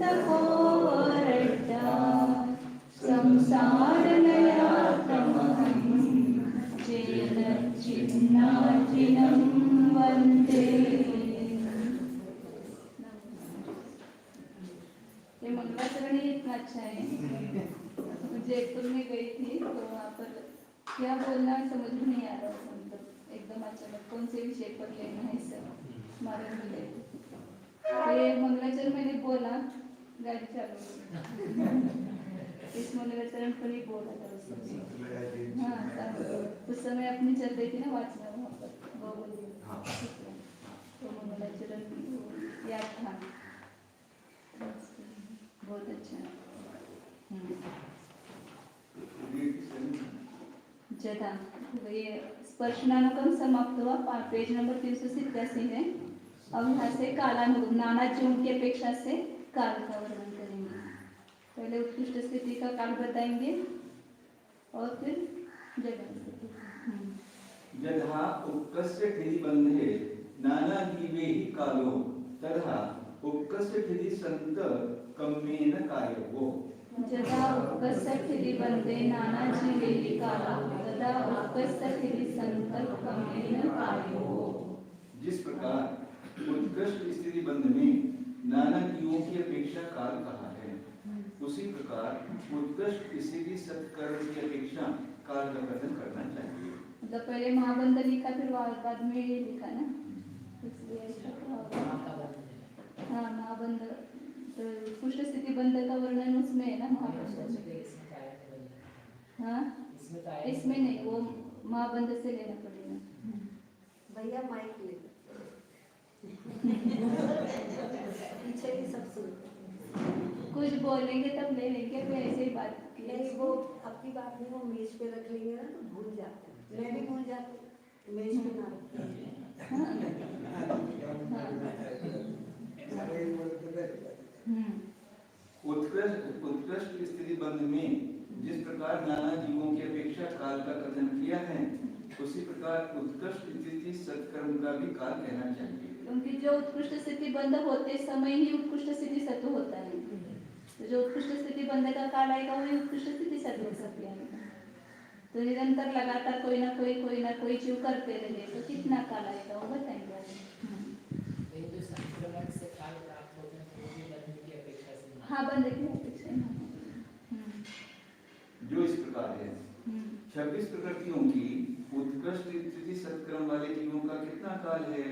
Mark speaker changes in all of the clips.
Speaker 1: तको रट्टा संसार नया तमहं चिन्नाचिनं वन्दे। ये मंगलाचरण ही इतना अच्छा है। जयपुर में गई थी तो वहाँ पर क्या बोलना समझ में नहीं आ रहा था, मतलब एकदम अचानक कौन से विषय पर लेना है सब स्मरण मिले। तो ये मंगलाचरण मैंने बोला, गाड़ी चालू इस मंगलाचरण पर ही बोला था उस समय। हाँ, उस समय अपनी चल रही थी ना वाचना वहाँ पर तो मंगलाचरण याद था, बहुत अच्छा। जदा ये स्पर्शनानुकम समाप्त हुआ, पेज नंबर 387 है। अब यहाँ से कालानुगम नाना जीवों की अपेक्षा से काल का वर्णन करेंगे। पहले उत्कृष्ट स्थिति का काल बताएंगे और फिर जगह स्थिति।
Speaker 2: जगह उपकस्य ठिति बंधे नाना जीवे ही कालो तथा उपकस्य ठिति संत कम्मेन कायो।
Speaker 1: जदा उपकस्य ठिति बंधे नाना जीवे ही कालो तथा उपकस्य ठिति संत कम्मेन कायो।
Speaker 2: जिस प्रकार उत्कृष्ट स्थिति बंध में नाना जीवों की अपेक्षा काल कहा है, उसी प्रकार उत्कृष्ट स्थिति सत्कर्म की अपेक्षा काल का कथन करना चाहिए।
Speaker 1: मतलब पहले महाबंध लिखा फिर बाद में ये लिखा ना, इसलिए ऐसा हाँ महाबंध तो उत्कृष्ट स्थिति बंध का वर्णन उसमें है ना महाबंध। हाँ इसमें नहीं, वो महाबंध से लेना पड़ेगा।
Speaker 3: भैया माइक ले पीछे ही सब सुन
Speaker 1: कुछ बोलेंगे तब ले लेंगे, फिर ऐसे ही बात
Speaker 3: नहीं, वो आपकी बात नहीं, वो मेज पे रख लेंगे ना तो भूल जाते हैं। मैं भी भूल जाती हूँ, मेज पे ना रखते।
Speaker 2: उत्कृष्ट स्थिति बंध में जिस प्रकार नाना जीवों की अपेक्षा काल का कथन किया है, उसी प्रकार उत्कृष्ट स्थिति सत्कर्म का भी काल कहना चाहिए।
Speaker 1: क्योंकि जो उत्कृष्ट स्थिति बंध होते समय ही उत्कृष्ट स्थिति सत्व होता है, तो जो उत्कृष्ट स्थिति बंध का काल आएगा वही उत्कृष्ट स्थिति सत्व हो सकती है। तो निरंतर लगातार कोई ना कोई जीव करते रहे तो कितना काल आएगा वो बताएंगे। हाँ बंध की अपेक्षा
Speaker 2: जो इस प्रकार है 26 प्रकृतियों की उत्कृष्ट स्थिति सत्कर्म वाले जीवों का कितना काल है?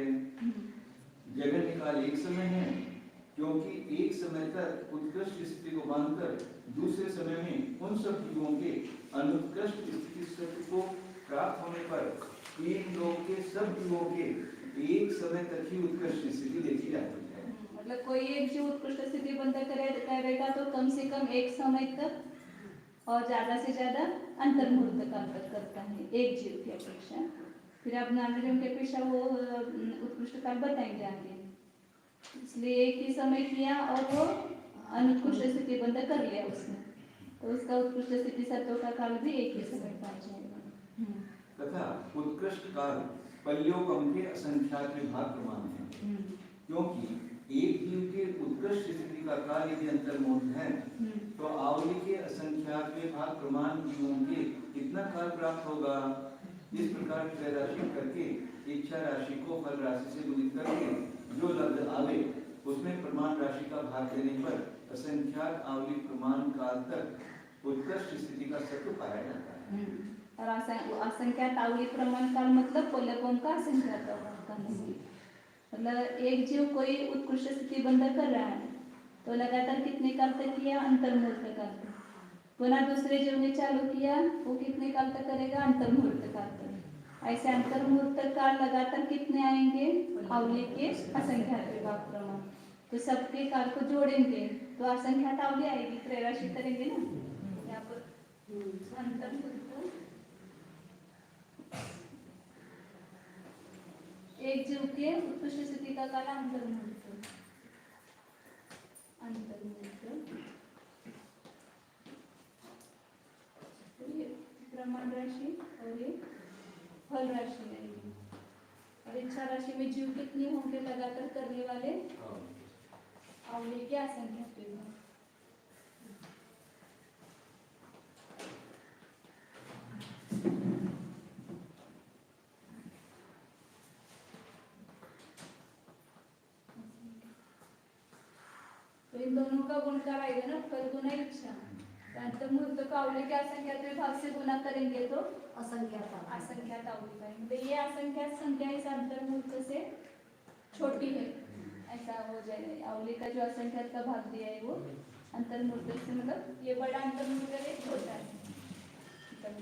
Speaker 2: जगन्य काल एक समय है, क्योंकि एक समय तक उत्कृष्ट स्थिति को बांधकर दूसरे समय में उन सब जीवों के अनुत्कृष्ट स्थिति सत्य को प्राप्त होने पर इन लोगों के सब जीवों के एक समय तक ही उत्कृष्ट स्थिति देखी जाती है।
Speaker 1: मतलब कोई एक जीव उत्कृष्ट स्थिति बंध करेगा तो कम से कम एक समय तक और ज्यादा से ज्यादा अंतर्मुहूर्त काल तक करता है एक जीव की अपेक्षा। फिर अब नाना जीव की अपेक्षा वो उत्कृष्ट काल बताएंगे आगे। इसलिए एक ही समय किया और वो अनुत्कृष्ट स्थिति बंध कर लिया उसने, तो उसका उत्कृष्ट स्थिति सत्व का काल भी एक ही समय पहुंच जाएगा।
Speaker 2: तथा उत्कृष्ट काल पल्योकम के असंख्यात विभाग प्रमाण है, क्योंकि एक जीव के उत्कृष्ट स्थिति का काल यदि अंतर्मुहूर्त है तो आवली के असंख्यात विभाग प्रमाण जीवों के कितना काल प्राप्त होगा। इस प्रकार क्रय राशि करके इच्छा राशि को फल राशि से गुणित करके जो लब्ध आवे उसमें प्रमाण राशि का भाग देने पर असंख्यात आवली प्रमाण काल तक उत्कृष्ट स्थिति का सत्व पाया जाता है।
Speaker 1: और असंख्यात आवली प्रमाण काल मतलब पल्लकों का असंख्यात काल। मतलब एक जीव कोई उत्कृष्ट स्थिति बंध कर रहा है तो लगातार कितने काल तक किया? अंतर्मुहूर्त काल तक। पुनः दूसरे जीव ने चालू किया वो कितने काल तक करेगा? अंतर्मुहूर्त काल तक। ऐसे अंतर्मुहूर्त काल लगातार कितने आएंगे? आवली के असंख्यात विभाग प्रमाण। तो सबके काल को जोड़ेंगे तो असंख्यात आवली आएगी, क्रय राशि करेंगे ना यहाँ पर अंतर्मुहूर्त। एक जीव के उत्कृष्ट स्थिति का काल अंतर्मुहूर्त। तो ये प्रमाण राशि और ये फल राशि रहेगी। और इच्छा राशि में जीव कितने होंगे लगातार करने वाले? आवली के असंख्यात विभाग। तो इन दोनों का गुणकार आएगा ना, फल गुना इच्छा। अंतर्मूर्त का अवली के असंख्यात विभाग से गुना करेंगे तो
Speaker 3: असंख्यात
Speaker 1: असंख्यात अवली पाएंगे। मतलब ये असंख्यात संख्या इस अंतर्मूर्त से छोटी है, ऐसा हो जाएगा। अवली का जो असंख्यात का भाग दिया है वो अंतर्मूर्त से, मतलब ये बड़ा अंतर्मूर्त है, छोटा है।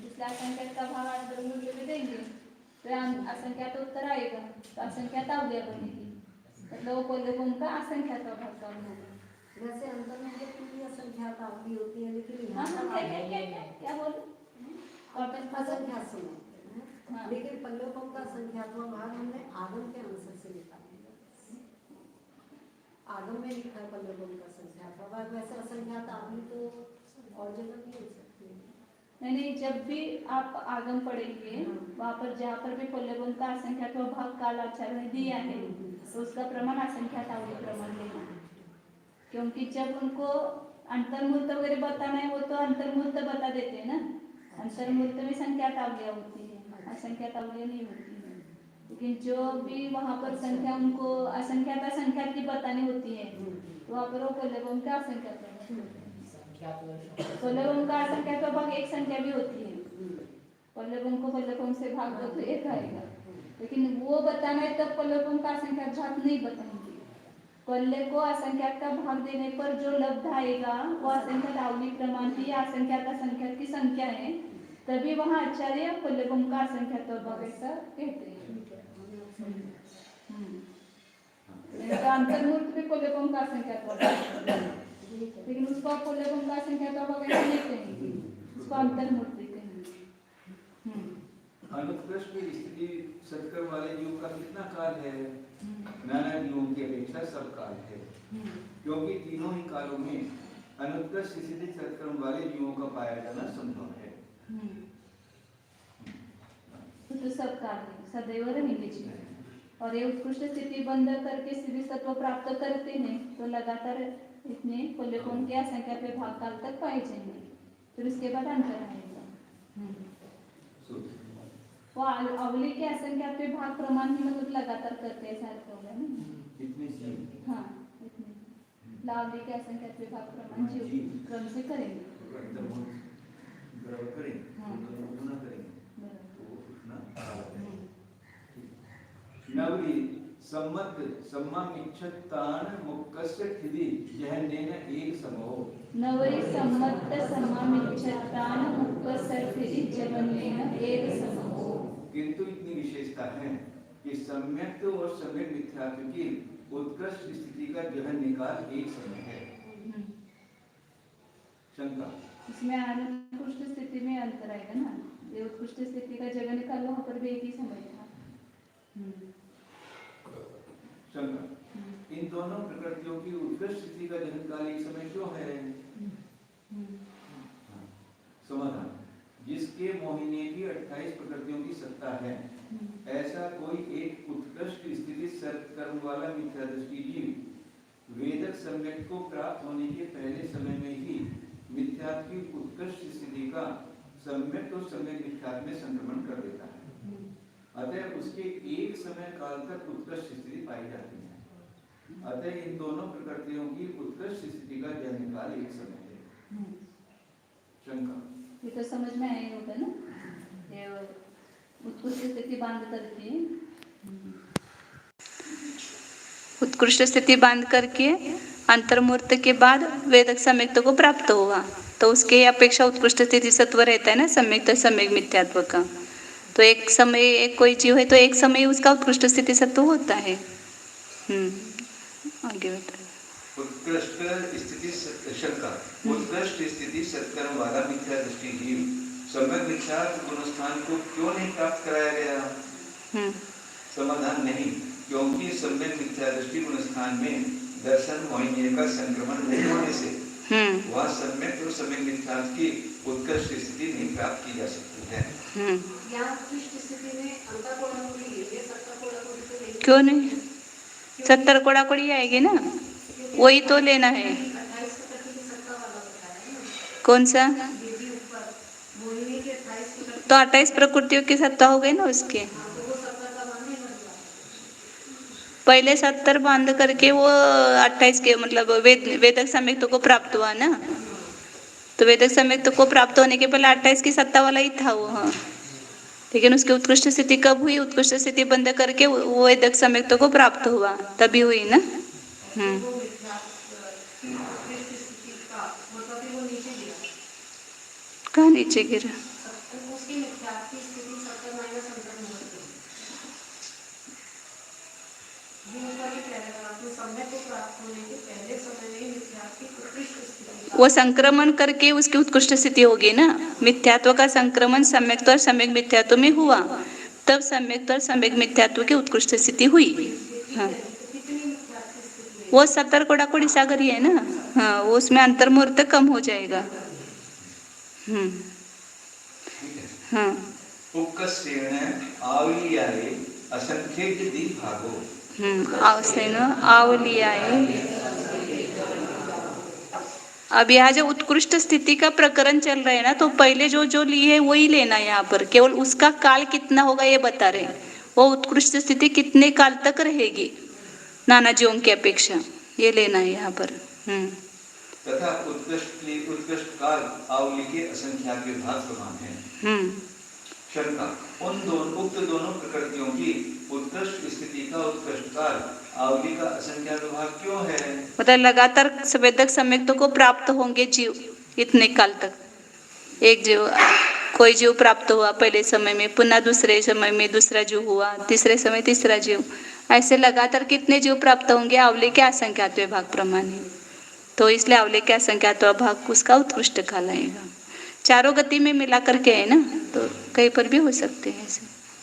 Speaker 1: जिसका असंख्यात का भाग अंतर्मूर्त में देंगे तो असंख्यात उत्तर आएगा, तो असंख्यात अवलिया बनेगी। मतलब वो कोल्लकों का असंख्यात भाग का होगा।
Speaker 3: वैसे अंतर्मूर्त की असंख्यात आवली होती है, लेकिन
Speaker 1: हाँ
Speaker 3: यहाँ
Speaker 1: हाँ, क्या बोलो?
Speaker 3: असंख्यात समझते हैं,
Speaker 1: हाँ।
Speaker 3: लेकिन पल्लवों का संख्यात्मक भाग हमने आगम के आंसर से निकाला। आगम में लिखा है पल्लवों का संख्यात्मक भाग, वैसे असंख्यात आवली तो और जगह नहीं हो सकती।
Speaker 1: नहीं, जब भी आप आगम पढ़ेंगे वहाँ पर जहाँ पर भी पल्लवों का असंख्यात भाग कालाचार में दिया है तो उसका प्रमाण असंख्यात अवली प्रमाण लेना। क्योंकि जब उनको अंतर्मूर्त वगैरह बताना है वो तो अंतर्मूर्त बता देते हैं ना, अंतर्मूर्त में संख्यात अवलियां होती है, असंख्यात अवलियां नहीं होती है। लेकिन जो भी वहाँ पर संख्या उनको असंख्यात की बतानी होती है तो वहाँ पर वो पल्लवों का असंख्यात पल्लवों का असंख्यात भाग एक संख्या भी होती है। पल्लवों को पल्लवों से भाग दो तो एक आएगा, लेकिन वो बताना है तब पल्लवों का असंख्यात भाग नहीं बताएंगे। पल्ले को असंख्यात का भाग देने पर जो लब्ध आएगा वो असंख्यात अवली प्रमाण की या असंख्यात की संख्या है, तभी वहाँ आचार्य पल्लवों का असंख्यात भाग ऐसा कहते हैं। तो अंतर्मूर्त भी पल्लवों का असंख्यात भाग, लेकिन उसको पल्लवों का असंख्यात भाग ऐसा नहीं कहेंगे, उसको अंतर्मूर्त कहेंगे।
Speaker 2: अनुत्कृष्ट की स्थिति सत्कर्म वाले जीव का कितना काल है? नाना जीवों की अपेक्षा सब काल है, क्योंकि तीनों ही कालों में अनुत्कृष्ट स्थिति सत्कर्म वाले जीवों का पाया जाना संभव है।
Speaker 1: तो सब काल है, सदैव रहेंगे जीव, और ये उत्कृष्ट स्थिति बंद करके सिद्धि सत्व प्राप्त करते हैं तो लगातार इतने पल्लवों के असंख्यात पे भाग काल तक पाए जाएंगे, फिर उसके बाद अंतर आएगा। वो अवली के असंख्यात पे भाग प्रमाण ही मतलब लगातार करते हैं, ऐसा अर्थ होगा ना?
Speaker 2: इतने जीव,
Speaker 1: हाँ, इतने लावली के असंख्यात पे भाग प्रमाण जीव क्रम से करेंगे। नवरी
Speaker 2: सम्मत सम्मामिच्छतान मुक्कस्य ठिदि जहन्नेन एक समो।
Speaker 1: नवरी सम्मत सम्मामिच्छतान मुक्कस्य ठिदि जहन्नेन एक समो।
Speaker 2: किंतु इतनी विशेषता है कि सम्यक और सम्यक मिथ्यात्व की उत्कृष्ट स्थिति का गहन निकाल एक समय है। शंका
Speaker 1: इसमें अनुत्कृष्ट स्थिति में अंतर आएगा ना, ये उत्कृष्ट स्थिति का जगह निकाल वहाँ पर भी एक ही समय था।
Speaker 2: शंका, इन दोनों प्रकृतियों की उत्कृष्ट स्थिति का जन्म काल एक समय क्यों है? समाधान, जिसके मोहिनी की 28 प्रकृतियों की सत्ता है, ऐसा कोई एक उत्कृष्ट स्थिति सत्कर्म वाला मिथ्या दृष्टि जीव वेदक सम्यक को प्राप्त होने के पहले समय में ही मिथ्यात्व की उत्कृष्ट स्थिति का सम्यक और सम्यक मिथ्यात्व में संक्रमण कर देता है। अतः उसके एक समय काल तक उत्कृष्ट स्थिति पाई जाती है। अतः इन दोनों प्रकृतियों की उत्कृष्ट स्थिति का जन्म काल एक समय है। शंका,
Speaker 1: ये तो समझ में आया होगा ना, ये उत्कृष्ट स्थिति बांध करके उत्कृष्ट स्थिति बांध करके अंतर्मूर्त के बाद वेदक सम्यक्त को प्राप्त हुआ, तो उसके अपेक्षा उत्कृष्ट स्थिति सत्व रहता है ना, सम्यक्त सम्यक मिथ्यात्व का। तो एक समय एक कोई जीव है तो एक समय उसका उत्कृष्ट स्थिति सत्व होता है। आगे बताइए।
Speaker 2: उत्कृष्ट स्थिति शंका, उत्कृष्ट स्थिति सत्कर्म वाला मिथ्या दृष्टि जीव सम्यक मिथ्यात्व गुणस्थान को क्यों नहीं प्राप्त कराया गया? समाधान, नहीं, क्योंकि सम्यक मिथ्या दृष्टि गुणस्थान में दर्शन मोहिनी का संक्रमण नहीं होने से वह सम्यक और सम्यक मिथ्यात्व की उत्कृष्ट स्थिति नहीं प्राप्त की जा सकती है।
Speaker 1: क्यों नहीं? 70 कोड़ी आएगी ना, वही तो लेना है। कौन सा? तो 28 प्रकृतियों की सत्ता हो गई ना उसके। पहले 70 बांध करके वो 28 के मतलब वेदक सम्यक्तों को प्राप्त हुआ ना, तो वेदक सम्यक्तों को प्राप्त होने के पहले 28 की सत्ता वाला ही था वो। हाँ, लेकिन उसकी उत्कृष्ट स्थिति कब हुई? उत्कृष्ट स्थिति बंद करके वो वेदक सम्यक्तों को प्राप्त हुआ, तभी हुई ना। कहाँ नीचे गिरा? वो संक्रमण करके उसकी उत्कृष्ट स्थिति होगी ना। मिथ्यात्व का संक्रमण सम्यक्त्व और सम्यक मिथ्यात्व में हुआ, तब सम्यक्त्व और सम्यक मिथ्यात्व की उत्कृष्ट स्थिति हुई। हाँ, वो 70 कोड़ाकोड़ी सागर ही है ना। हाँ, वो उसमें अंतर्मुहूर्त कम हो जाएगा। हाँ,
Speaker 2: उपकस्येन आवलीयाये असंख्येक द्विभागो।
Speaker 1: आवसेन आवलीयाये। अब यहाँ जो उत्कृष्ट स्थिति का प्रकरण चल रहा है ना, तो पहले जो जो लिए है वही लेना है यहाँ पर। केवल उसका काल कितना होगा ये बता रहे हैं, वो उत्कृष्ट स्थिति कितने काल तक रहेगी नाना जीवों की अपेक्षा, ये लेना है यहाँ पर।
Speaker 2: तथा उत्कृष्ट काल आवली के असंख्यात भाग समान है। शंका, उक्त दोनों प्रकृतियों की उत्कृष्ट स्थिति का उत्कृष्ट काल आवली का असंख्यात भाग क्यों है?
Speaker 1: मतलब लगातार संवेदक सम्यक्तों को प्राप्त होंगे जीव इतने काल तक। एक जीव, कोई जीव प्राप्त हुआ पहले समय में, पुनः दूसरे समय में दूसरा जीव हुआ, तीसरे समय तीसरा जीव, ऐसे लगातार कितने जीव प्राप्त होंगे आवली के असंख्यात भाग प्रमाण। तो इसलिए आवली के असंख्यात भाग उसका उत्कृष्ट काल आएगा। चारों गति में मिला करके है ना, तो कहीं पर भी हो सकते हैं ऐसे,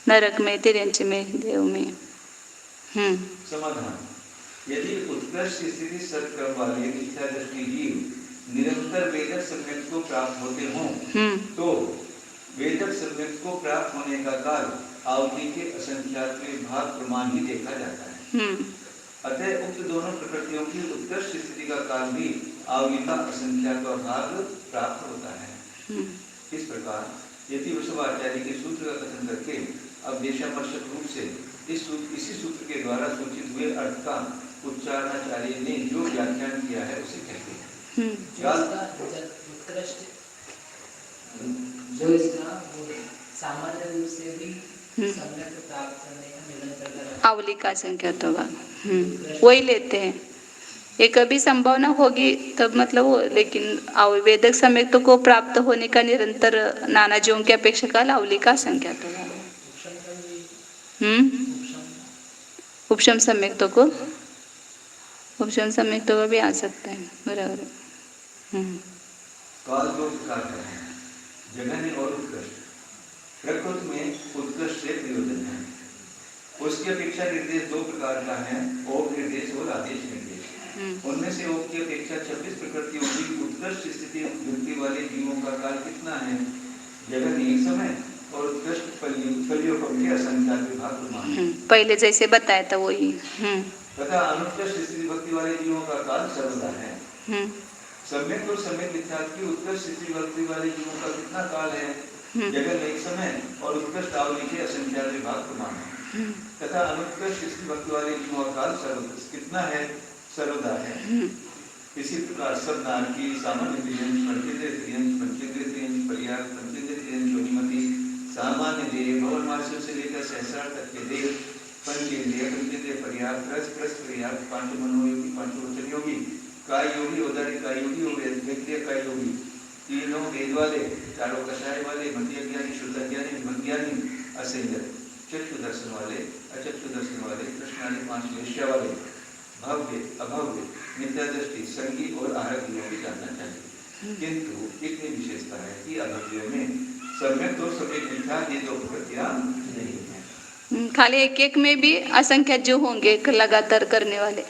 Speaker 1: नरक में, तिर्यंच में, देव में।
Speaker 2: समाधान, यदि उत्कृष्ट स्थिति सत्क्रम वाले मिथ्या दृष्टि जीव निरंतर वेदक सम्यक को प्राप्त होते हों, तो वेदक सम्यक को प्राप्त होने का काल आवली के असंख्यात भाग प्रमाण ही देखा जाता है। अतः उक्त दोनों प्रकृतियों की उत्कृष्ट स्थिति का काल भी आवली का असंख्यात भाग प्राप्त होता है। इस प्रकार यदि वृषभाचार्य के सूत्र का कथन करके अब देशामर्शक रूप से इसी सूत्र के द्वारा सूचित हुए अर्थ का उच्चारणाचार्य ने जो व्याख्यान किया है उसे कहते हैं।
Speaker 4: जो इसका सामान्य रूप से भी सम्यक प्राप्त करने का निरंतर
Speaker 1: आवली का संख्यात भाग वही लेते हैं। ये कभी संभावना होगी तब मतलब वो, लेकिन वेदक सम्यक्तों को प्राप्त होने का निरंतर नाना जीवों की अपेक्षा काल आवली का संख्यात भाग। उपशम सम्यक्तों को, उपशम सम्यक्तों का भी आ सकता है, बराबर।
Speaker 2: काल दो प्रकार का है, जघन्य और उत्कृष्ट। प्रकृति में उत्कृष्ट से प्रयोजन है, उसकी अपेक्षा निर्देश दो प्रकार का है, ओप निर्देश और आदेश निर्देश। उनमें से ओप की अपेक्षा 26 प्रकृतियों की उत्कृष्ट स्थिति वृत्ति वाले जीवों का काल कितना है? जघन्य एक समय और उत्कृष्ट फलियों के असंख्यात विभाग प्रमाण।
Speaker 1: पहले जैसे बताया था वही।
Speaker 2: तथा अनुत्कृष्ट स्थिति भक्ति वाले जीवों का काल सर्वदा है। सम्यक और सम्यक मिथ्यात्व की उत्कृष्ट स्थिति भक्ति वाले जीवों का कितना काल है? जगन एक समय और उत्कृष्ट आवली के असंख्यात विभाग प्रमाण है। तथा अनुत्कृष्ट स्थिति भक्ति वाले जीवों का काल कितना है? सर्वदा है। इसी प्रकार सब नारकी सामान्य त्रियंश, पंचेंद्रिय त्रियंश, पंचेंद्रिय त्रियंश, पर्याप्त पंचेंद्रिय त्रियंश, योनिमति, सामान्य देह, भवन मार्शल से लेकर सहस्रार तक के देह, पंचेंद्रिय, पंचेंद्रिय पर्याप्त, रस पर्याप्त, पांच मनोयोगी, पांच वचन योगी, काय योगी, उदारी काय योगी और व्यक्तिय काय योगी, तीनों वेद वाले, चारों कषाय वाले, मध्य ज्ञानी, शुद्ध ज्ञानी, विमत ज्ञानी, असंयत, चक्षु दर्शन वाले, अचक्षु दर्शन वाले, कृष्णादि पांच वेश्या वाले, भव्य, अभव्य, मिथ्या दृष्टि, संगी और आहत जीवों की जानना चाहिए। किंतु इतनी विशेषता है कि अभव्य में सम्यक और सम्यक मिथ्या ये दो प्रकृतियां नहीं है।
Speaker 1: खाली एक एक में भी असंख्यात जो होंगे लगातार करने वाले,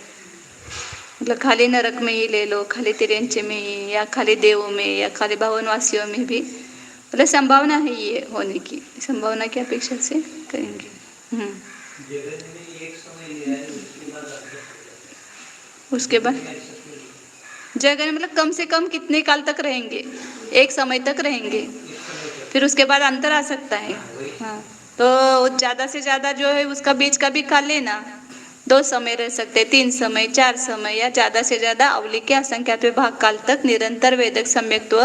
Speaker 1: मतलब खाली नरक में ही ले लो, खाली तिर्यंच में ही, या खाली देवों में, या खाली भवनवासियों में भी, मतलब संभावना है ये होने की, संभावना की अपेक्षा से करेंगे। उसके बाद जगह मतलब कम से कम कितने काल तक रहेंगे? एक समय तक रहेंगे, फिर उसके बाद अंतर आ सकता है। हाँ, तो ज़्यादा से ज़्यादा जो है उसका बीच का भी काल लेना, 2 समय रह सकते, 3 समय, 4 समय या ज़्यादा से ज़्यादा अवली के असंख्यात विभाग काल तक निरंतर वेदक सम्यक्त्व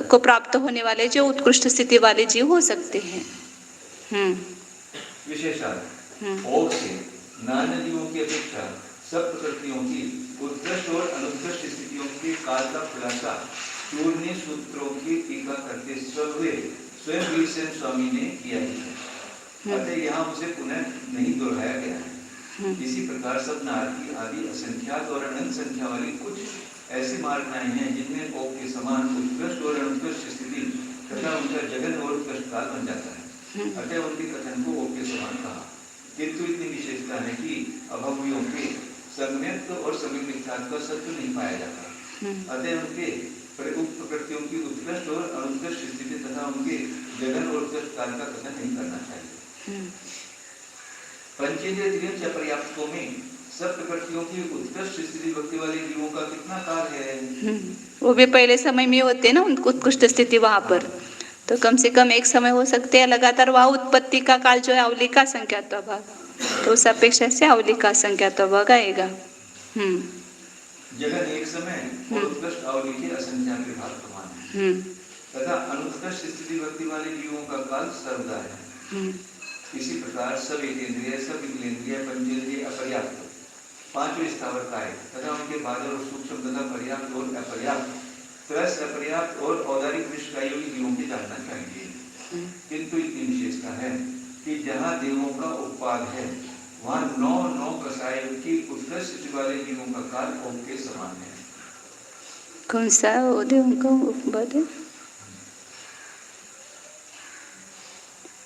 Speaker 1: को प्राप्त होने वाले जो उत्कृष्ट स्थिति वाले जीव हो सकते हैं।
Speaker 2: विशेषार्थ और से नाना जीवों की अपेक्षा सब प्रकृतियों की उत्कृष्ट और अनुत्कृष्ट स्थितियों के काल का खुलासा चूर्णीय सूत्रों की टीका करते स्वयं वीरसेन स्वामी ने किया है। अतः यहाँ उसे पुनः नहीं दोहराया गया है। इसी प्रकार सब नारकी आदि असंख्यात और अनंत संख्या वाली कुछ ऐसी मार्गनाएं हैं जिनमें ओक के समान उत्कृष्ट और अनुत्कृष्ट स्थिति तथा उनका जगन और उत्कृष्ट काल बन जाता है। अतः उनके कथन को ओक के समान कहा, किंतु इतनी विशेषता है कि अभव्यों के सम्यक्त और सभी मिथ्यात्व का सत्य नहीं पाया जाता। अतः उनके उक्त प्रकृतियों की उत्कृष्ट और अनुत्कृष्ट स्थिति तथा उनके जगन और उत्कृष्ट काल का कथन नहीं करना चाहिए। पंचेंद्रिय त्रियंच अपर्याप्तों में सब प्रकृतियों की उत्कृष्ट स्थिति भक्ति वाले जीवों का कितना काल है?
Speaker 1: वो भी पहले समय में होते हैं ना उत्कृष्ट स्थिति वहां पर, तो कम से कम एक समय हो सकते हैं लगातार। वह उत्पत्ति का काल जो है अवली का संख्यात भाग, तो उस अपेक्षा से अवली का संख्यात भाग आएगा।
Speaker 2: जगन एक समय और उत्कृष्ट अवली के असंख्यात विभाग समान है तथा अनुत्कृष्ट स्थिति भक्ति वाले जीवों का काल सर्वदा है। इसी प्रकार सब एकेंद्रिय, सब विकलेंद्रिय, पंचेंद्रिय, अपर्याप्त, पांचवें स्थावर काय तथा उनके बादल और सूक्ष्म तथा पर्याप्त और अपर्याप्त प्लस अपर्याप्त और औदारिक विषकायों के जीवों के जानना चाहिए। किंतु इतनी विशेषता है कि जहाँ देवों का उत्पाद है वहाँ 9 कसायों की उत्कृष्ट स्थिति वाले जीवों का काल ओम के समान है।
Speaker 1: कौन सा वो देवों का उपवाद है?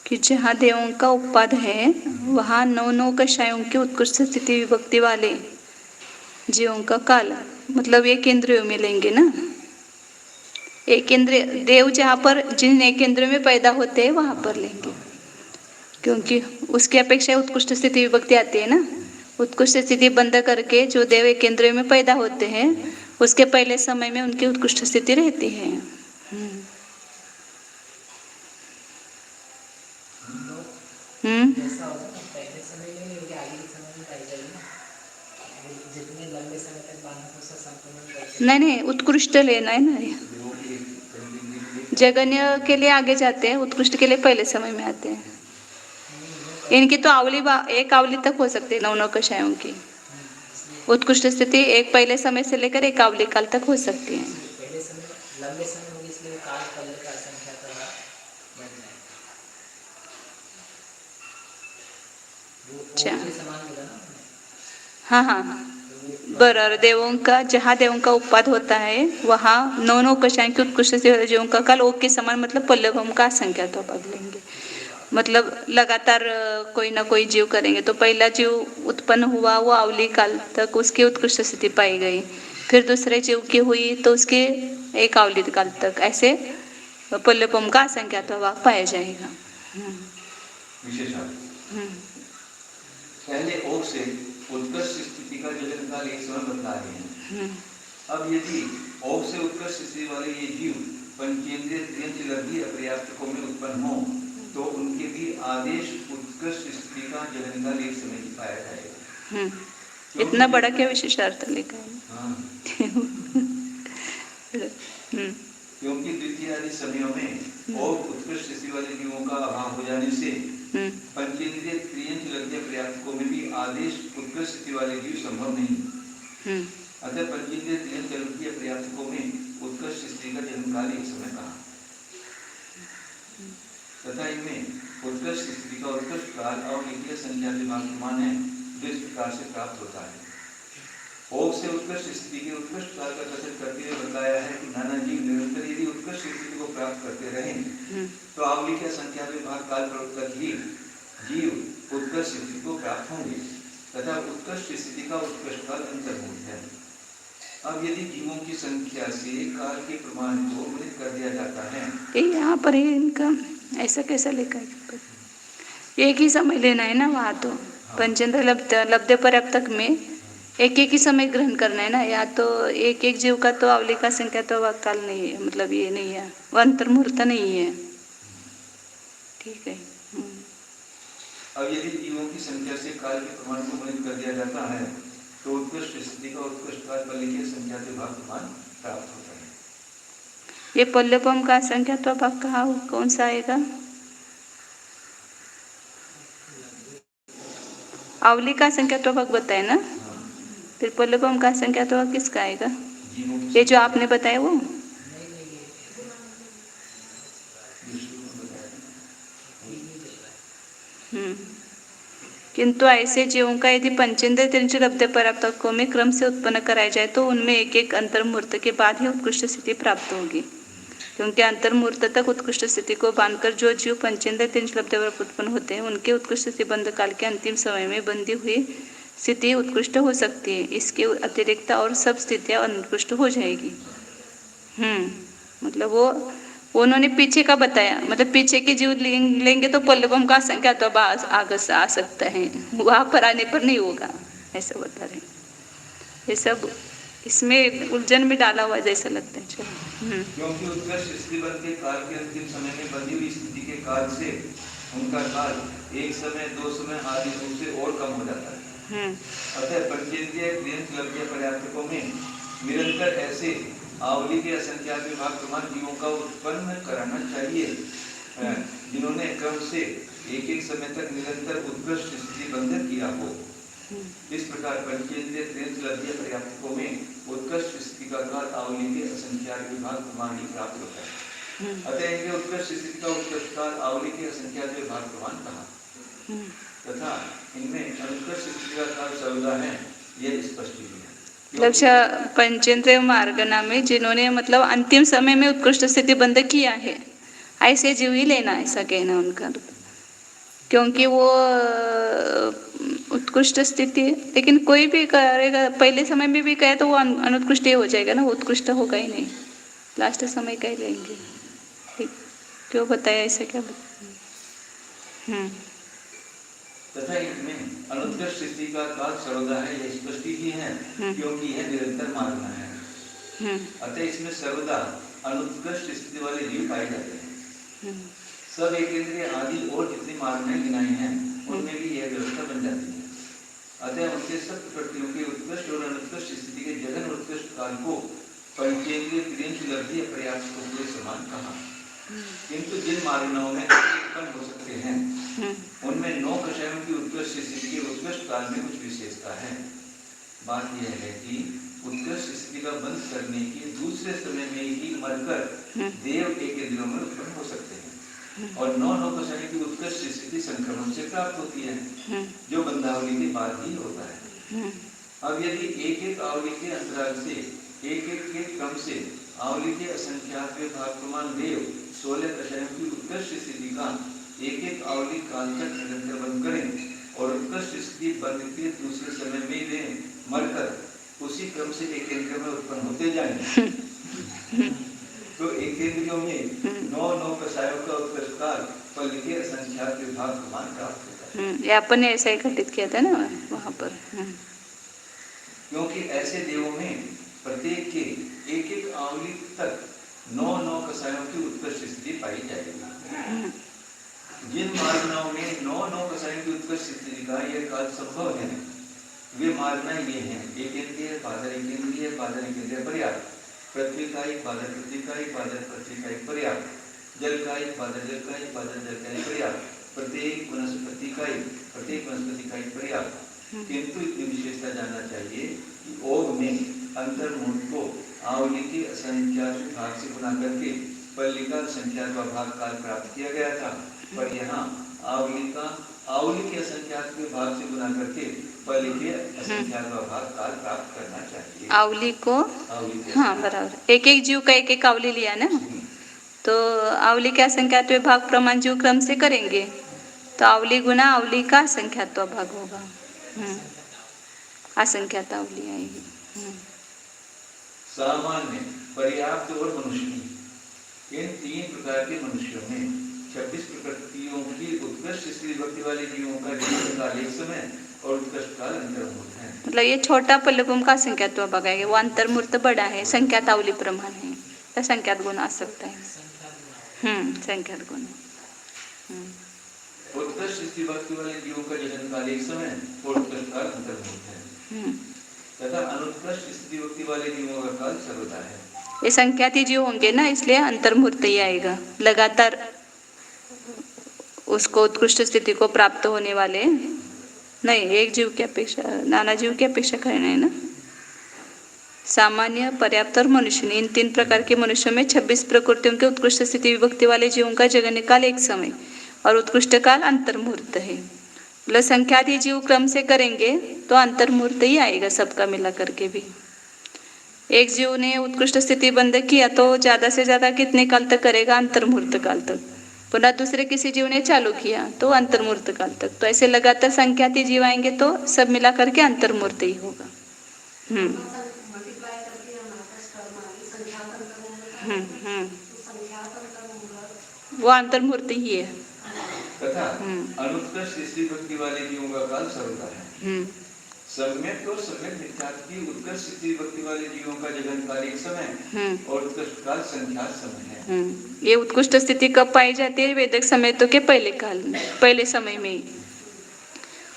Speaker 1: कि जहाँ देवों का उत्पाद है वहाँ 9 कषायों की उत्कृष्ट स्थिति विभक्ति वाले जीवों का काल, मतलब एक इंद्रियों में लेंगे ना। एक इंद्रिय देव जहाँ पर जिन एक इंद्रियों में पैदा होते हैं वहाँ पर लेंगे, क्योंकि उसकी अपेक्षा उत्कृष्ट स्थिति विभक्ति आती है ना। उत्कृष्ट स्थिति बंद करके जो देव एक इंद्रियों में पैदा होते हैं उसके पहले समय में उनकी उत्कृष्ट स्थिति रहती है।
Speaker 4: ऐसा होगा ना, पहले समय में नहीं होगी, आगे के समय में पाई जाएगी ना। जितने लंबे समय तक बांधना को संपूर्ण
Speaker 1: नहीं, उत्कृष्ट लेना है ना। जगन्य के लिए आगे जाते हैं, उत्कृष्ट के लिए पहले समय में आते हैं। इनकी तो एक आवली तक हो सकती है 9 कषायों की उत्कृष्ट स्थिति, एक पहले समय से लेकर एक आवली काल तक हो सकती है।
Speaker 4: पहले समय लंबे समय होगी, इसलिए काल पहले का संख्या बन जाए। समान होगा ना।
Speaker 1: हाँ बराबर। देवों का जहाँ देवों का उत्पाद होता है वहाँ 9 कषायों की उत्कृष्ट स्थिति जीवों का काल ओक के समान, मतलब पल्लवों का संख्या तो भाग लेंगे। मतलब लगातार कोई ना कोई जीव करेंगे, तो पहला जीव उत्पन्न हुआ वो अवली काल तक उसकी उत्कृष्ट स्थिति पाई गई, फिर दूसरे जीव की हुई तो उसके एक अवली काल तक, ऐसे पल्लवों का असंख्यात भाग पाया जाएगा।
Speaker 2: पहले ओक से उत्कृष्ट स्थिति का जगन काल एक समय बतला रहे हैं। अब यदि ओक से उत्कृष्ट स्थिति वाले ये जीव पंचेंद्रिय त्रियंच लब्धि अपर्याप्तकों में उत्पन्न हो तो उनके भी आदेश उत्कृष्ट स्थिति का जगन काल एक समय ही पाया जाएगा।
Speaker 1: इतना बड़ा क्या विशेषार्थ लिखा है?
Speaker 2: क्योंकि द्वितीय आदि समयों में और उत्कृष्ट स्थिति वाले जीवों का अभाव हो जाने से पंचेंद्रिय त्रियंच लब्धि अपर्याप्तकों में भी आदेश उत्कृष्ट स्थिति वाले जीव संभव नहीं। अतः पंचेंद्रिय त्रियंच लब्धि अपर्याप्तकों में उत्कृष्ट स्थिति का जन्म काल एक समय कहा तथा इनमें उत्कृष्ट स्थिति का उत्कृष्ट काल और निकले संख्या विमान है जो इस प्रकार से प्राप्त होता है। ओक से उत्कृष्ट स्थिति के उत्कृष्ट काल का कथन करते हुए बताया है कि नाना जीव निरंतर यदि उत्कृष्ट स्थिति को प्राप्त करते रहें तो आवली के संख्या विभाग काल तक ही जीव उत्कृष्ट स्थिति को प्राप्त होंगे तथा उत्कृष्ट स्थिति का उत्कृष्ट काल अंतर्भूत है। अब यदि जीवों की संख्या से काल के प्रमाण को मृत कर दिया जाता है,
Speaker 1: यहाँ पर ही इनका ऐसा कैसा लिखा है? एक ही समय लेना है ना वहाँ, तो पंचेंद्र लब्धे पर्याप्तक में एक ही समय ग्रहण करना है ना। या तो एक जीव का तो अवली का संख्या तो काल नहीं है, मतलब ये नहीं है, वो अंतर्मुहूर्त नहीं है। ठीक है।
Speaker 2: अब यदि जीवों की संख्या से काल के प्रमाण को गुणित कर दिया जाता है तो उत्कृष्ट स्थिति का उत्कृष्ट काल पल्लिकीय संख्या के भाग प्रमाण प्राप्त होता है।
Speaker 1: ये पल्लवम का संख्यात्व भाग कहाँ कौन सा आएगा? आवली का संख्यात्व भाग बताए ना, फिर पल्लवम का संख्यात्व भाग किसका आएगा?
Speaker 2: जीवों की
Speaker 1: ये जो आपने बताया वो।
Speaker 4: नहीं नहीं, ये
Speaker 2: विष्णु ने बताया था।
Speaker 4: ठीक नहीं चल रहा है।
Speaker 1: किंतु ऐसे जीवों का यदि पंचेंद्र त्रिंश लब्ध प्राप्तकों में क्रम से उत्पन्न कराया जाए तो उनमें एक एक अंतर्मुहूर्त के बाद ही उत्कृष्ट स्थिति प्राप्त होगी, क्योंकि अंतर्मुहूर्त तक उत्कृष्ट स्थिति को बांधकर जो जीव पंचेंद्र त्रिंश लब्ध उत्पन्न होते हैं उनके उत्कृष्ट स्थिति बंध काल के अंतिम समय में बंधी हुई स्थिति उत्कृष्ट हो सकती है। इसके अतिरिक्त और सब स्थितियाँ अनुत्कृष्ट हो जाएगी। मतलब वो उन्होंने पीछे का बताया, मतलब पीछे के जीव लेंगे तो पल्लवम का संख्या तो आगे से आ सकता है, वहाँ पर आने पर नहीं होगा, ऐसा बता रहे। ये सब इसमें उलझन में डाला हुआ जैसा लगता है। चलो
Speaker 2: क्योंकि उत्कृष्ट स्थिति बल के काल के अंतिम समय में बंधी हुई स्थिति के काल से उनका काल एक समय, दो समय आदि रूप से और कम हो जाता है। अतः पंचेंद्रिय क्रियंत लब्ध पर्याप्तकों में निरंतर ऐसे आवली के असंख्यात विभाग प्रमाण जीवों का उत्पन्न कराना चाहिए जिन्होंने क्रम से एक एक समय तक निरंतर उत्कृष्ट स्थिति बंधन किया हो। इस प्रकार पंचेंद्रिय क्रियंत लब्ध पर्याप्तकों में उत्कृष्ट स्थिति का काल आवली के असंख्यात विभाग प्रमाण ही प्राप्त होता है। अतः इनके उत्कृष्ट स्थिति का उत्कृष्ट काल आवली के असंख्यात विभाग प्रमाण कहा तथा इनमें अनुत्कृष्ट स्थिति का काल सर्वदा है, यह स्पष्ट ही है।
Speaker 1: लक्ष्य पंचेंद्रिय मार्गना में जिन्होंने मतलब अंतिम समय में उत्कृष्ट स्थिति बंद किया है ऐसे जीव ही लेना, ऐसा कहना उनका। क्योंकि वो उत्कृष्ट स्थिति, लेकिन कोई भी करेगा पहले समय में भी कहे तो वो अनुत्कृष्ट ही हो जाएगा ना, वो उत्कृष्ट होगा ही नहीं, लास्ट समय का ही लेंगे। ठीक, क्यों बताया ऐसा, क्या बताया?
Speaker 2: तथा इनमें अनुत्कृष्ट स्थिति का काल सर्वदा है, यह स्पष्ट ही है क्योंकि यह निरंतर मार्गना है। अतः इसमें सर्वदा अनुत्कृष्ट स्थिति वाले जीव पाए जाते हैं। सब एक इंद्रिय आदि और जितनी मार्गनाएं गिनाई हैं उनमें भी यह व्यवस्था बन जाती है। अतः उनके सब प्रकृतियों की उत्कृष्ट और अनुत्कृष्ट स्थिति के जगन उत्कृष्ट काल को पंचेंद्रिय क्रियंत लब्ध पर्याप्तकों के समान कहा। किंतु जिन मार्गनाओं में उत्पन्न हो सकते हैं उनमें 9 कषायों की उत्कृष्ट स्थिति के उत्कृष्ट काल में कुछ विशेषता है। बात यह है कि उत्कृष्ट स्थिति का बंध करने के दूसरे समय में ही मरकर देव एक इंद्रियों में उत्पन्न हो सकते हैं और 9 कषायों की उत्कृष्ट स्थिति संक्रमण से प्राप्त होती है जो बंधावली के बाद ही होता है। अब यदि एक एक आवली के अंतराल से एक एक के क्रम से आवली के असंख्यात विभाग प्रमाण देव 16 कषायों की उत्कृष्ट स्थिति का एक एक आवली काल तक निरंतर बंद करें और उत्कृष्ट स्थिति बंद के दूसरे समय में वे मरकर उसी क्रम से एक इंद्रियों में उत्पन्न होते जाएंगे तो एक इंद्रियों में 9 कषायों का उत्कृष्ट काल पल्ली के असंख्यात विभाग प्रमाण प्राप्त होता है।
Speaker 1: ये अपन ने ऐसा ही घटित किया था ना वहाँ पर।
Speaker 2: क्योंकि ऐसे देवों में प्रत्येक के एक एक आवली तक 9 कषायों की उत्कृष्ट स्थिति पाई जाएगी। जिन मार्गनाओं में 9 कषायों की उत्कृष्ट स्थिति का यह काल संभव है वे मार्गनाएं ये हैं: एक इंद्रिय, बादल एक इंद्रिय, बादल एक इंद्रिय पर्याप्त, पृथ्वी का एक, बादल पृथ्वी का एक, बादल पृथ्वी का एक पर्याप्त, जल का एक, बादल जल का एक, बादल जल का एक पर्याप्त, प्रत्येक वनस्पति का एक, प्रत्येक वनस्पति का एक पर्याप्त। किंतु इतनी विशेषता जानना चाहिए कि ओग में अंतर्मुहूर्त को आवली के असंख्यात भाग से गुणा करके पल्ली का संख्यात भाग काल प्राप्त किया गया था, पर यहाँ आवली के असंख्यात के भाग से गुणा करके पल्ली के असंख्यात भाग काल प्राप्त करना चाहिए।
Speaker 1: आवली को हाँ बराबर, एक एक जीव का एक एक आवली लिया ना, तो आवली के असंख्यात भाग प्रमाण जीव क्रम से करेंगे तो आवली गुना आवली का असंख्यात भाग होगा, असंख्यात आवली आएगी।
Speaker 2: सामान्य, पर्याप्त और मनुष्य, इन 3 प्रकार के मनुष्यों में 26 प्रकृतियों की उत्कृष्ट स्त्री भक्ति वाले जीवों का जीवन काल एक समय और उत्कृष्ट काल अंतर्मुहूर्त है।
Speaker 1: मतलब ये छोटा पल्लवम का संख्यात्व बघाएंगे, वो अंतर्मुहूर्त बड़ा है, संख्यात आवली प्रमाण है, तो संख्यात गुण आ सकता है। संख्यात गुण।
Speaker 2: उत्कृष्ट स्थिति भक्ति वाले जीवों का जन्म काल एक समय और उत्कृष्ट काल अंतर्मुख है तथा अनुत्कृष्ट स्थिति भक्ति वाले जीवों का काल सर्वदा है।
Speaker 1: ये संख्याती जीव होंगे ना, इसलिए अंतर्मुहूर्त ही आएगा। लगातार उसको उत्कृष्ट स्थिति को प्राप्त होने वाले नहीं, एक जीव की अपेक्षा नाना जीव की अपेक्षा करना है ना। सामान्य, पर्याप्त और मनुष्य, इन 3 प्रकार के मनुष्यों में 26 प्रकृतियों के उत्कृष्ट स्थिति विभक्ति वाले जीवों का जगन्य काल एक समय और उत्कृष्ट काल अंतर्मुहूर्त है। मतलब संख्याती जीव क्रम से करेंगे तो अंतर्मुहूर्त ही आएगा सबका मिला करके भी। एक जीव ने उत्कृष्ट स्थिति बंद किया तो ज्यादा से ज्यादा कितने काल तक करेगा? अंतर्मुहूर्त काल तक। पुनः दूसरे किसी जीव ने चालू किया तो अंतर्मुहूर्त काल तक। तो ऐसे लगातार संख्याती जीव आएंगे तो सब मिला करके अंतर्मुहूर्त ही होगा।
Speaker 3: मल्टीप्लाई करके हमारा कर्म आ गई, संख्या अंतर्मुहूर्त, तो संख्या अंतर्मुहूर्त
Speaker 1: वो अंतर्मुहूर्त ही है।
Speaker 2: तथा अनुत्कृष्ट स्थिति भक्ति वाले जीवों का काल सर्वदा है। सम्यक और सम्यक मिथ्यात्व की उत्कृष्ट स्थिति भक्ति वाले जीवों का जगन काल एक समय और उत्कृष्ट काल संख्या समय है।
Speaker 1: ये उत्कृष्ट स्थिति कब पाई जाती है? वैदिक समय के पहले काल में, पहले समय में ही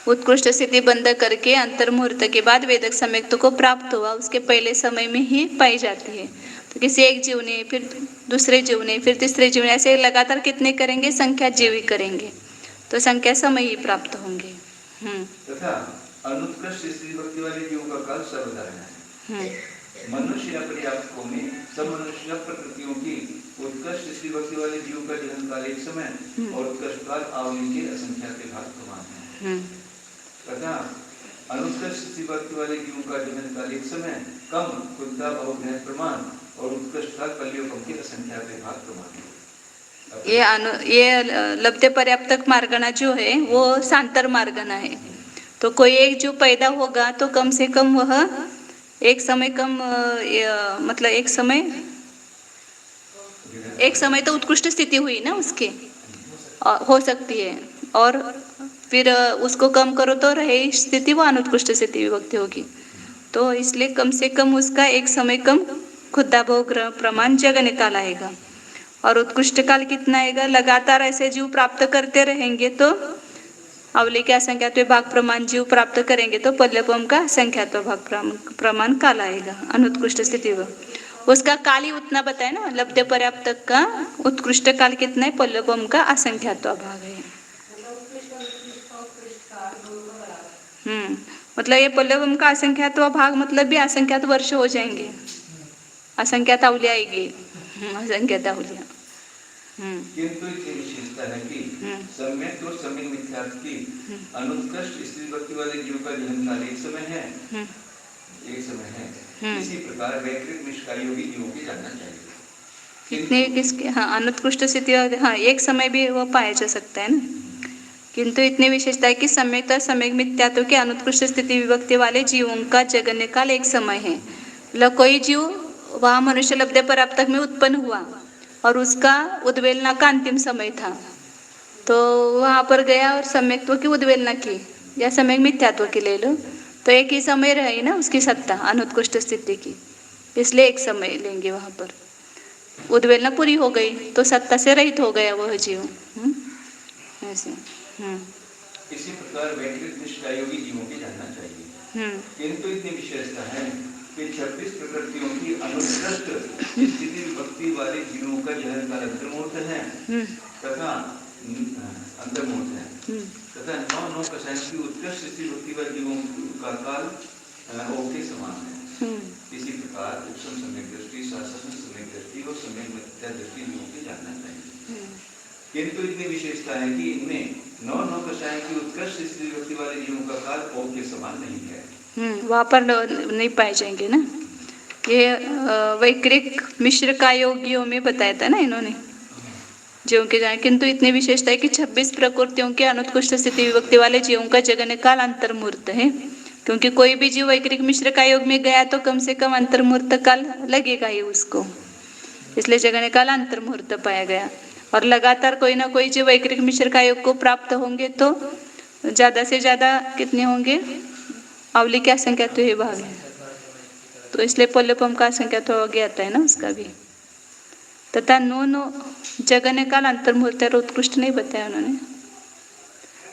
Speaker 1: उत्कृष्ट स्थिति बंद करके अंतर्मुहूर्त के बाद वैदिक समय को प्राप्त हुआ, उसके पहले समय में ही पाई जाती है। तो किसी एक जीव ने, फिर दूसरे जीव ने, फिर तीसरे जीव ने, ऐसे लगातार कितने करेंगे? संख्या जीव ही करेंगे तो संख्या समय ही प्राप्त होंगे।
Speaker 2: तथा अनुत्कृष्ट स्थिति भक्ति वाले जीवों का काल सर्वदा है। मनुष्य या पर्याप्तों में सब मनुष्य प्रकृतियों की उत्कृष्ट स्थिति भक्ति वाले जीवों का जन्म काल एक समय और उत्कृष्ट काल आवली के असंख्यात भाग समान है। तथा अनुत्कृष्ट स्थिति भक्ति वाले जीवों का जन्म काल एक समय कम खुदा बहुग्रह प्रमाण और उत्कृष्ट काल पल्लियों के असंख्यात भाग प्रमाण है।
Speaker 1: ये लब्धे पर्याप्तक मार्गना जो है वो सांतर मार्गना है। तो कोई एक जो पैदा होगा तो कम से कम वह एक समय कम मतलब एक समय तो उत्कृष्ट स्थिति हुई ना उसकी, हो सकती है, और फिर उसको कम करो तो रहे स्थिति वो अनुत्कृष्ट स्थिति विभक्ति होगी। तो इसलिए कम से कम उसका एक समय कम खुदा भोग प्रमाण जगन्य काल आएगा। और उत्कृष्ट काल कितना आएगा? लगातार ऐसे जीव प्राप्त करते रहेंगे तो अवली के असंख्यात्व भाग प्रमाण जीव प्राप्त करेंगे तो पल्लवम का असंख्यात्व भाग प्रमाण काल आएगा अनुत्कृष्ट स्थिति में। उसका काल ही उतना बताया ना, लब्धे पर्याप्त का उत्कृष्ट काल कितना है? पल्लवम का असंख्यात्व भाग है। मतलब ये पल्लवम का असंख्यात्व भाग मतलब भी असंख्यात वर्ष हो जाएंगे, असंख्यात अवली आएगी, असंख्यात अवलियां।
Speaker 2: किंतु इसकी विशेषता है कि सम्यक और सम्यक मिथ्यात्व की अनुत्कृष्ट स्थिति भक्ति वाले जीव का जन्म काल एक समय है। इसी प्रकार वैकृत निष्कार्य योगी जीवों की जानना चाहिए।
Speaker 1: कितने किसके? हाँ, अनुत्कृष्ट स्थिति, हाँ एक समय भी वो पाया जा सकता है ना। किंतु इतनी विशेषता है कि सम्यक और सम्यक मिथ्यात्व के अनुत्कृष्ट स्थिति विभक्ति वाले जीवों का जगन्य काल एक समय है। मतलब कोई जीव वहाँ मनुष्य लब्धे पर्याप्तक में उत्पन्न हुआ और उसका उद्वेलना का अंतिम समय था, तो वहाँ पर गया और सम्यक्त्व की उद्वेलना की या सम्यक मिथ्यात्व की ले लो, तो एक ही समय रही ना उसकी सत्ता अनुत्कृष्ट स्थिति की, इसलिए एक समय लेंगे। वहाँ पर उद्वेलना पूरी हो गई तो सत्ता से रहित हो गया वह जीव। ऐसे
Speaker 2: इसी प्रकार वैकृत निष्कार्य योगी जीवों की जानना चाहिए। किंतु इतनी विशेषता है कि 26 प्रकृतियों की अनुत्कृष्ट स्थिति विभक्ति वाले जीवों का जन्म काल अंतर्मुहूर्त है तथा 9 कषायों की उत्कृष्ट स्थिति भक्ति वाले जीवों का काल ओम के समान है। इसी प्रकार उपसम सम्यक दृष्टि, शासन सम्यक दृष्टि और सम्यक मिथ्या दृष्टि जीवों की जानना चाहिए। किंतु इतनी विशेषता है कि इनमें 9 कषायों की उत्कृष्ट स्थिति भक्ति वाले जीवों का काल ओम के समान नहीं है।
Speaker 1: वहाँ पर नहीं पाए जाएंगे ना। ये वैकृत मिश्र का योगियों में बताया था ना इन्होंने जीवों के जाने। किंतु इतनी विशेषता है कि 26 प्रकृतियों के अनुत्कृष्ट स्थिति विभक्ति वाले जीवों का जगन्य काल अंतर्मुहूर्त है, क्योंकि कोई भी जीव वैकृत मिश्र का योग में गया तो कम से कम अंतर्मुहूर्त काल लगेगा ही उसको, इसलिए जगन्य काल अंतर्मुहूर्त पाया गया। और लगातार कोई ना कोई जीव वैकृत मिश्र का योग को प्राप्त होंगे तो ज्यादा से ज्यादा कितने होंगे? अवली की असंख्यात्व ही भाग है, तो इसलिए पल्लवम का असंख्यात्व आगे आता है ना उसका भी। तथा 9 जगन्य काल अंतर्मुहूर्त और उत्कृष्ट नहीं बताया उन्होंने।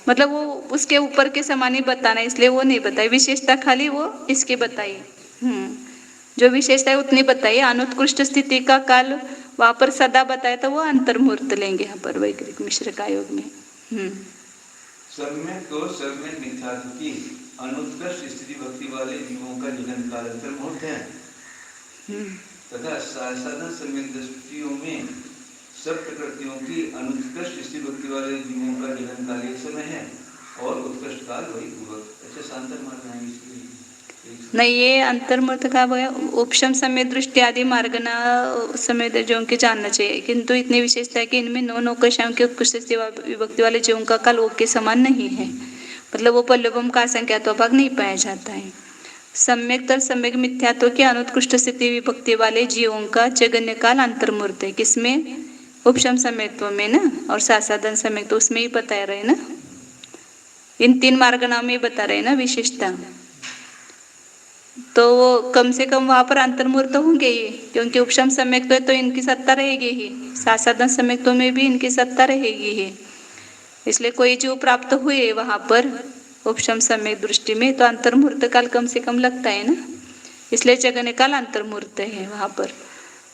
Speaker 1: मतलब वो उसके ऊपर के समान ही बताना है, इसलिए वो नहीं बताई, विशेषता खाली वो इसकी बताई। जो विशेषता है उतनी बताइए। अनुत्कृष्ट स्थिति का काल वहां पर सदा बताया तो वो अंतर्मुहूर्त लेंगे यहाँ पर वैकृत मिश्र का योग में।
Speaker 2: सम्यक और सम्यक मिथ्यात्व की अनुत्कृष्ट स्थिति भक्ति वाले जीवों का जीवन काल अंतर्मुहूर्त है तथा साधन सम्यक दृष्टियों में सब प्रकृतियों की अनुत्कृष्ट स्थिति भक्ति वाले जीवों का जीवन काल एक समय है और उत्कृष्ट काल वही पूर्वक। अच्छा शांतर मार्ग है इसलिए
Speaker 1: नहीं, ये अंतर्मुहूर्त का उपशम समय दृष्टि आदि मार्गना समय जीवों के जानना चाहिए, किंतु इतनी विशेषता है कि इनमें नौ नौकशाओं के उत्कृष्ट विभक्ति वाले जीवों का काल ओग के समान नहीं है, मतलब वो पल्लवम का संख्यात्व भाग नहीं पाया जाता है। सम्यक तर सम्यक मिथ्यात्व के अनुत्कृष्ट स्थिति विभक्ति वाले जीवों का जगन्य काल अंतर्मुहूर्त है। किसमें? उपशम समयत्व में ना, और साधन समय तो उसमें ही बता रहे ना, इन तीन मार्गना में बता रहे ना विशेषता, तो वो कम से कम वहां पर अंतर्मुहूर्त होंगे ही, क्योंकि उपशम सम्यक तो इनकी सत्ता रहेगी ही, साधन सम्यक में भी इनकी सत्ता रहेगी ही, इसलिए कोई जो प्राप्त हुए वहां पर उपशम सम्यक दृष्टि में तो अंतर्मुहूर्त काल कम से कम लगता है ना, इसलिए जगन्य काल अंतर्मुहूर्त है वहां पर।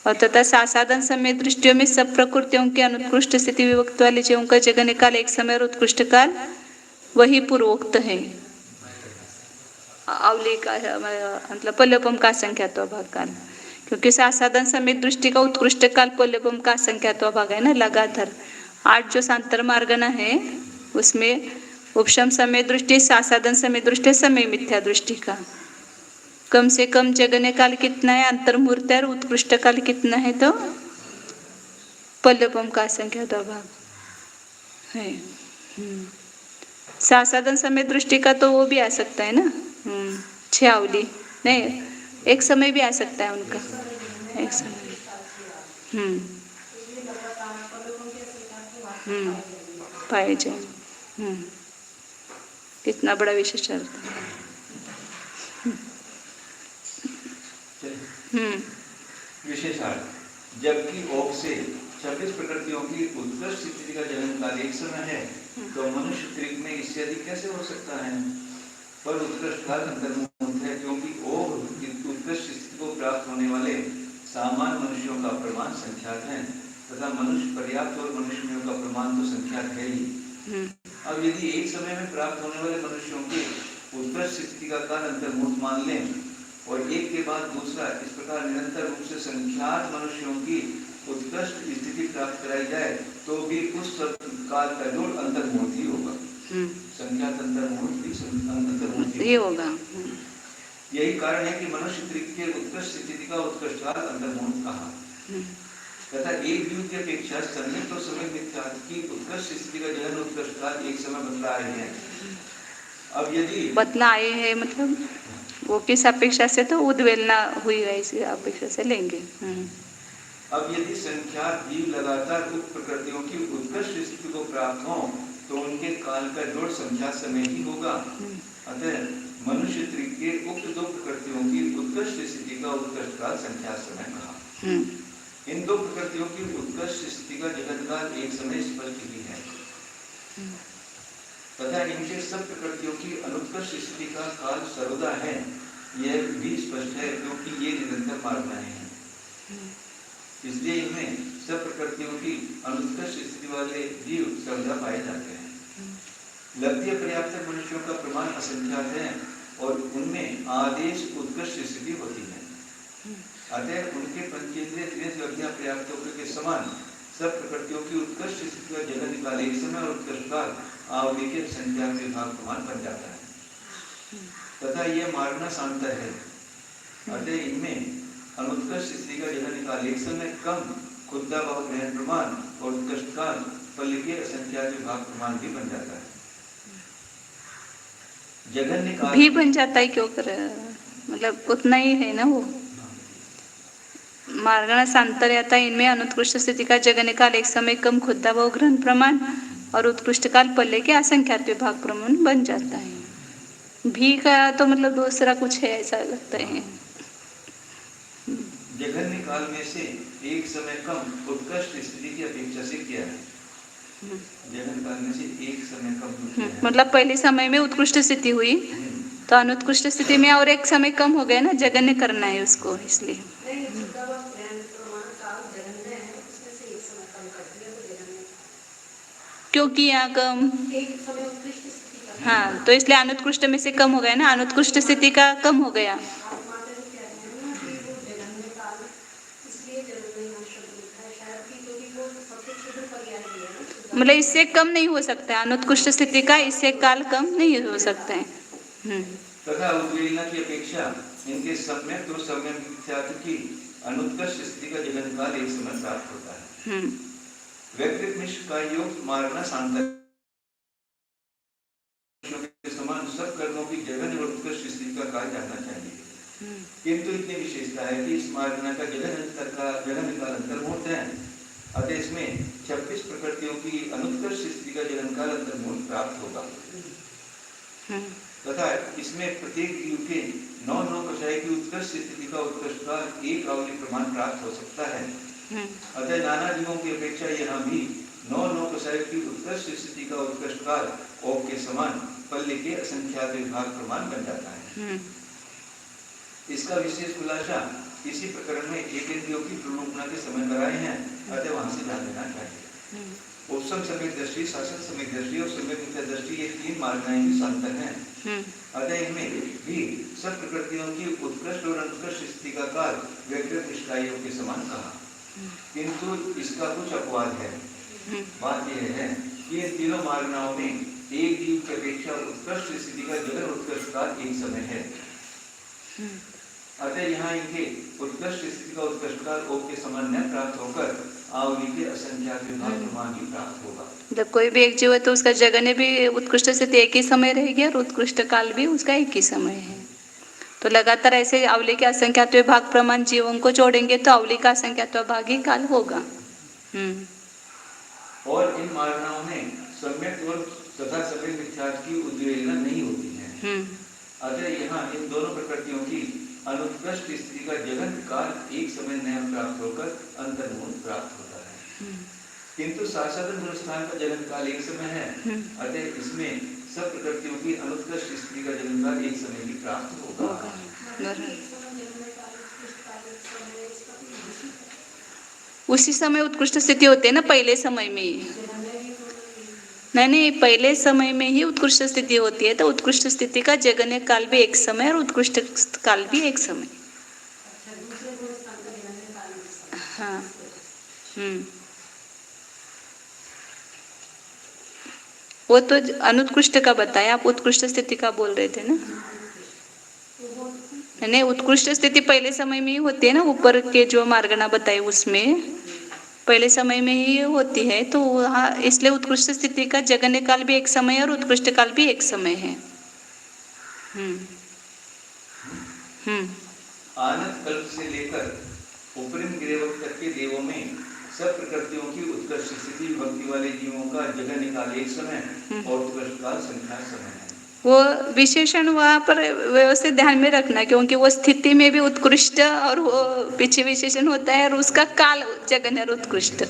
Speaker 1: और तथा साधन समय दृष्टियों में सब प्रकृतियों के अनुत्कृष्ट स्थिति विभक्त वाले जीवों का जगन्य काल एक समय और उत्कृष्ट काल वही पूर्वोक्त है। अवली का मतलब पल्लवम का संख्यात्व भाग काल, क्योंकि साधन समय दृष्टि का उत्कृष्ट काल पल्लवम का संख्यात्व भाग है ना, लगातार 8 जो सांतर मार्गना है उसमें उपशम समय दृष्टि, साधन समय दृष्टि, समय मिथ्या दृष्टि का कम से कम जगन्य काल कितना है अंतर्मुहूर्त है, और उत्कृष्ट काल कितना है तो पल्लवम का संख्यात्व भाग है। साधन समय दृष्टि का तो वो भी आ सकता है ना, 6 अवली नहीं, एक समय भी आ सकता है उनका, एक समय पाए जाए। कितना बड़ा विशेष अर्थ है।
Speaker 2: विशेषार्थ, जबकि ओग से 26 प्रकृतियों की उत्कृष्ट स्थिति का जन्म काल एक समय है, तो मनुष्य त्रिक में इससे अधिक कैसे हो सकता है? पर उत्कृष्ट काल अंतर्मुहूर्त है, क्योंकि ओग उत्कृष्ट स्थिति को प्राप्त होने वाले सामान्य मनुष्यों का प्रमाण संख्यात है तथा मनुष्य पर्याप्त और मनुष्यों का प्रमाण तो संख्यात है ही। अब यदि एक समय में प्राप्त होने वाले मनुष्यों की उत्कृष्ट स्थिति का काल अंतर्मुहूर्त मान लें और एक के बाद दूसरा इस प्रकार निरंतर रूप से संख्यात मनुष्यों की उत्कृष्ट स्थिति प्राप्त कराई जाए तो भी उस काल का जोड़ अंतर्मुहूर्त ही होगा। संख्यात अंतर्मुहूर्त ही
Speaker 1: होगा।
Speaker 2: यही कारण है कि मनुष्य त्रिक के उत्कृष्ट स्थिति का उत्कृष्ट काल अंतर्मुहूर्त कहा तथा एक जीव की अपेक्षा सम्यक और समय मिथ्यात्व की उत्कृष्ट स्थिति का जन्म उत्कृष्ट काल एक समय बतला रहे हैं। अब यदि
Speaker 1: बतला आए हैं मतलब वो किस अपेक्षा से, तो उद्वेलना हुई है इसी अपेक्षा से लेंगे।
Speaker 2: अब यदि संख्यात जीव लगातार उक्त प्रकृतियों की उत्कृष्ट स्थिति को प्राप्त हो तो उनके काल का जोड़ संख्यात समय ही होगा। अतः मनुष्य त्रिक के उक्त 2 प्रकृतियों की उत्कृष्ट स्थिति का उत्कृष्ट काल संख्यात समय कहा। इन 2 प्रकृतियों की उत्कृष्ट स्थिति का जगत काल एक समय स्पष्ट ही है तथा इनके सब प्रकृतियों की अनुत्कृष्ट स्थिति का काल सर्वदा है, यह भी स्पष्ट है, क्योंकि ये निरंतर मार्गाएं हैं। इसलिए इनमें सब प्रकृतियों की अनुत्कृष्ट स्थिति वाले जीव सर्वदा पाए जाते हैं। लब्धि पर्याप्त मनुष्यों का प्रमाण असंख्यात है और उनमें आदेश उत्कृष्ट स्थिति होती है। अतः उनके पंचेंद्रिय त्रिनेत्र लब्धियां पर्याप्त के समान सब प्रकृतियों की उत्कृष्ट स्थिति का जगत निकाल एक समय और उत्कृष्ट काल आवली के संख्या में भाग प्रमाण बन जाता है तथा यह मार्गना सांतर है। अतः इनमें अनुत्कृष्ट स्थिति का जगत निकाल एक समय कम खुदा भाव ग्रहण प्रमाण और उत्कृष्ट काल फल के असंख्या भाग प्रमाण भी बन जाता है। जगन्य काल
Speaker 1: भी बन जाता है, क्यों कर मतलब उतना ही है ना वो मार्गना सांतर आता है। इनमें अनुत्कृष्ट स्थिति का जगन्य काल एक समय कम खुदा भाव ग्रहण प्रमाण और उत्कृष्ट काल पल्ले के असंख्यात विभाग प्रमाण बन जाता है। भी का तो मतलब दूसरा कुछ है ऐसा लगता है।
Speaker 2: जघन्य काल में से एक समय कम उत्कृष्ट स्थिति की अपेक्षा से किया है जगन काल में से एक समय कम होता है।
Speaker 1: मतलब पहले समय में उत्कृष्ट स्थिति हुई तो अनुत्कृष्ट स्थिति में और एक समय कम हो गया ना, जगन्य करना है उसको, इसलिए।
Speaker 3: नहीं, शुद्ध व ज्ञान प्रमाण काल जगन्य है, उसमें से एक समय कम कर दिया तो जगन्य।
Speaker 1: क्योंकि यहाँ कम,
Speaker 3: एक समय उत्कृष्ट स्थिति का।
Speaker 1: हाँ, तो इसलिए अनुत्कृष्ट में से कम हो गया ना, अनुत्कृष्ट स्थिति का कम हो गया।
Speaker 3: आप माता जी कह रहे हैं ना कि वो जगन्य काल, इसलिए जगन्य यहाँ शब्द लिखा है शायद कि क्योंकि वो सबसे शुद्ध पर्याय भी है ना, शुद्ध।
Speaker 1: मतलब इससे कम नहीं हो सकता है, अनुत्कृष्ट स्थिति का इससे काल कम नहीं हो सकता है।
Speaker 2: तथा उद्वेलना की अपेक्षा इनके सम्यक और सम्यक मिथ्यात्व की अनुत्कृष्ट स्थिति का जगन काल एक समय प्राप्त होता है। वैकृत मिश्र का योग मारना सांतक के समान सब कर्मों की जगन और उत्कृष्ट स्थिति का काल जानना चाहिए। किंतु इतनी विशेषता है कि इस मारना का जगन काल अंतर्मुहूर्त है, अतः इसमें 26 प्रकृतियों की अनुत्कृष्ट स्थिति का जगन काल अंतर्मुहूर्त प्राप्त होगा। तथा इसमें प्रत्येक जीव के 9 कषाय की उत्कृष्ट स्थिति का उत्कृष्ट काल एक अवधि प्रमाण प्राप्त हो सकता है। अतः नाना जीवों की अपेक्षा यहाँ भी 9 कषाय की उत्कृष्ट स्थिति का उत्कृष्ट काल ओक के समान पल्ले के असंख्यात विभाग प्रमाण बन जाता है। इसका विशेष खुलासा इसी प्रकरण में एक इंद्रियों की प्रलोभना के समय कराए हैं, अतः वहां से जान लेना चाहिए। उपसम सम्यक दृष्टि, शासन सम्यक दृष्टि और सम्यक मिथ्या दृष्टि, ये 3 मार्गाएं भी सांतक हैं। अतः इनमें भी सब प्रकृतियों की उत्कृष्ट और अनुत्कृष्ट स्थिति का काल वैकृत निष्कायों के समान कहा, किंतु इसका कुछ अपवाद है। बात यह है कि इन तीनों मार्गनाओं में एक जीव की अपेक्षा उत्कृष्ट स्थिति का जगन उत्कृष्ट काल एक समय है। अतः यहाँ इनके उत्कृष्ट स्थिति का उत्कृष्ट काल ओक के समान न प्राप्त होकर आवली के असंख्यात विभाग प्रमाण ही प्राप्त होगा।
Speaker 1: जब कोई भी एक जीव है तो उसका जगन्य भी उत्कृष्ट स्थिति एक ही समय रहेगी और उत्कृष्ट काल भी उसका एक ही समय है। तो लगातार ऐसे अवली के असंख्यात विभाग प्रमाण जीवों को जोड़ेंगे तो अवली का असंख्यात विभाग ही काल होगा।
Speaker 2: और इन मार्गनाओं में सम्यक और तथा सम्यक मिथ्यात्व की उद्वेलना नहीं होती है। अतः यहाँ इन दोनों प्रकृतियों की अनुत्कृष्ट स्थिति का जगन काल एक समय नया प्राप्त होकर अंतर्मुहूर्त प्राप्त होता है। किंतु साधन गुणस्थान का जगन काल एक समय है, अतः इसमें सब प्रकृतियों की अनुत्कृष्ट स्थिति का जगन काल एक समय ही प्राप्त होगा।
Speaker 1: उसी समय उत्कृष्ट स्थिति होती है ना, पहले समय में ही। नहीं, पहले समय में ही उत्कृष्ट स्थिति होती है, तो उत्कृष्ट स्थिति का जगन्य काल भी एक समय और उत्कृष्ट काल भी एक समय। हाँ। वो तो अनुत्कृष्ट का बताया, आप उत्कृष्ट स्थिति का बोल रहे थे ना। नहीं, उत्कृष्ट स्थिति पहले समय में ही होती है ना, ऊपर के जो मार्गना बताए उसमें पहले समय में ही होती है, तो वहाँ इसलिए उत्कृष्ट स्थिति का जगन्य काल भी एक समय और उत्कृष्ट काल भी एक समय है।
Speaker 2: आनंद कल्प से लेकर उपरिम गिरेवक तक के देवों में सब प्रकृतियों की उत्कृष्ट स्थिति भक्ति वाले जीवों का जगन्य काल एक समय और उत्कृष्ट काल संख्या समय है।
Speaker 1: वो विशेषण वहाँ पर व्यवस्थित ध्यान में रखना, क्योंकि वो स्थिति में भी उत्कृष्ट और वो पीछे विशेषण होता है और उसका काल जगन्य और उत्कृष्ट,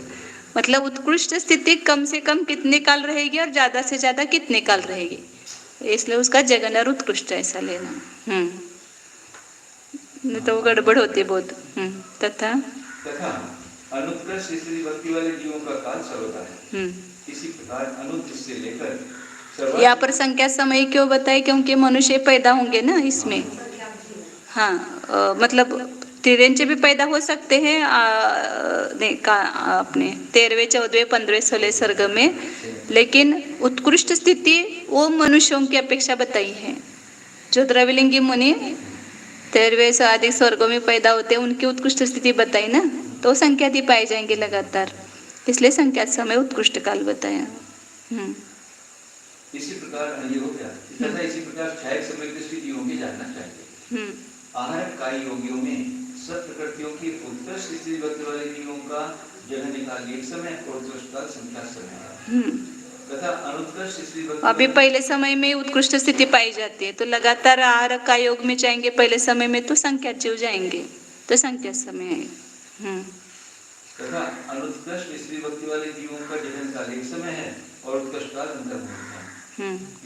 Speaker 1: मतलब उत्कृष्ट स्थिति कम से कम कितने काल रहेगी और ज्यादा से ज्यादा कितने काल रहेगी, इसलिए उसका जगन्य और उत्कृष्ट ऐसा लेना। नहीं तो वो गड़बड़ होती बहुत। तथा
Speaker 2: अनुत्कृष्ट स्थिति भक्ति वाले जीवों का काल सर्वदा है। इसी प्रकार अनुत्कृष्ट से लेकर
Speaker 1: यहाँ पर संख्या समय क्यों बताए, क्योंकि मनुष्य पैदा होंगे ना इसमें। हाँ, मतलब तिरंजे भी पैदा हो सकते हैं अपने 13वें 14वें 15वें 16 सर्ग में, लेकिन उत्कृष्ट स्थिति वो मनुष्यों की अपेक्षा बताई है। जो द्रविलिंगी मुनि 13वें से अधिक स्वर्गों में पैदा होते हैं, उनकी उत्कृष्ट स्थिति बताई ना, तो संख्या दी पाए जाएंगे लगातार, इसलिए संख्या समय उत्कृष्ट काल बताया।
Speaker 2: इसी प्रकार ये हो गया। तथा इसी प्रकार क्षय समय दृष्टि जीवों की जानना चाहिए। आहार काय योगियों में सब प्रकृतियों की उत्कृष्ट स्थिति भक्ति वाले जीवों का जगन्य काल एक समय और उत्कृष्ट काल संख्या समय तथा अनुत्कृष्ट स्थिति भक्ति
Speaker 1: अभी पहले समय में उत्कृष्ट स्थिति पाई जाती है, तो लगातार आहार काय योग में जाएंगे पहले समय में तो संख्या जीव जाएंगे, तो संख्या समय है।
Speaker 2: तथा अनुत्कृष्ट स्त्री भक्ति वाले जीवों का जन्म काल एक समय है और उत्कृष्ट काल अंतर्मुख है।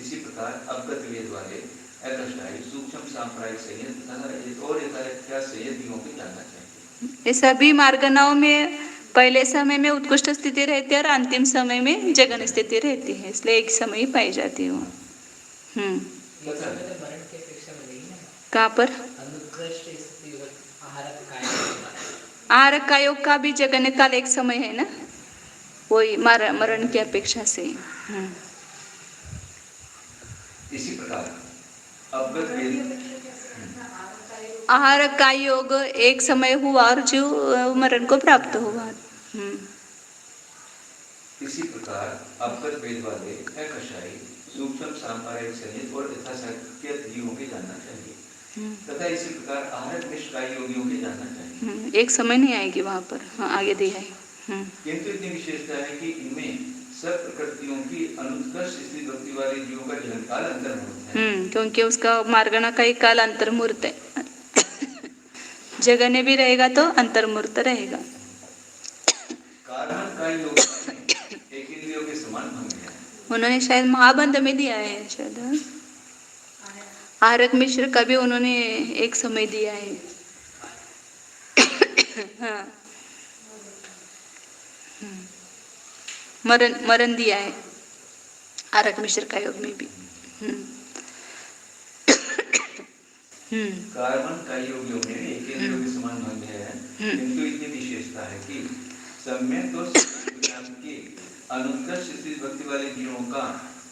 Speaker 2: इसी प्रकार अवगत वेद वाले एकशायी सूक्ष्म सांप्रायिक संयत तथा और यथाख्या संयत जीवों को जानना चाहिए।
Speaker 1: ये सभी मार्गनाओं में पहले समय में उत्कृष्ट स्थिति रहती है और अंतिम समय में जगन स्थिति रहती है, इसलिए एक समय ही पाई जाती है वो।
Speaker 4: एक समय तो मरण की अपेक्षा मिलेगी ना।
Speaker 1: कहाँ पर?
Speaker 4: अनुत्कृष्ट स्थिति आहारक कायम
Speaker 1: आहारक का योग का भी जगन काल एक समय है ना, वही मरण की अपेक्षा से।
Speaker 2: इसी प्रकार अवगत वेद
Speaker 1: आहारक का योग एक समय हुआ और जीव मरण को प्राप्त हुआ।
Speaker 2: इसी प्रकार अवगत वेद वाले एकशायी सूक्ष्म सांप्रायिक संयत और यथाशक्य जीवों के जानना चाहिए तथा इसी प्रकार आहारक निष्कायी योगियों के जानना चाहिए।
Speaker 1: एक समय नहीं आएगी वहाँ पर। हाँ, आगे दिया है।
Speaker 2: किंतु इतनी विशेषता है कि इनमें सब प्रकृतियों की अनुत्कृष्ट स्थिति भक्ति वाले जीवों का जन्म काल अंतर्मुहूर्त है।
Speaker 1: क्योंकि उसका मार्गना का ही काल अंतर्मुहूर्त है। जगने भी रहेगा तो अंतर्मुहूर्त रहेगा।
Speaker 2: कारण का योग एक इंद्रियों के समान भंग है।
Speaker 1: उन्होंने शायद महाबंध में दिया है शायद, आहारक मिश्र का भी उन्होंने एक समय दिया है। हाँ, मरण दिया है आहारक मिश्र का योग में भी।
Speaker 2: कार्बन का योग में एक इंद्रियों के समान भंग है, किंतु इतनी विशेषता है कि सम्यक और ज्ञान के अनुत्कृष्ट स्थिति भक्ति वाले जीवों का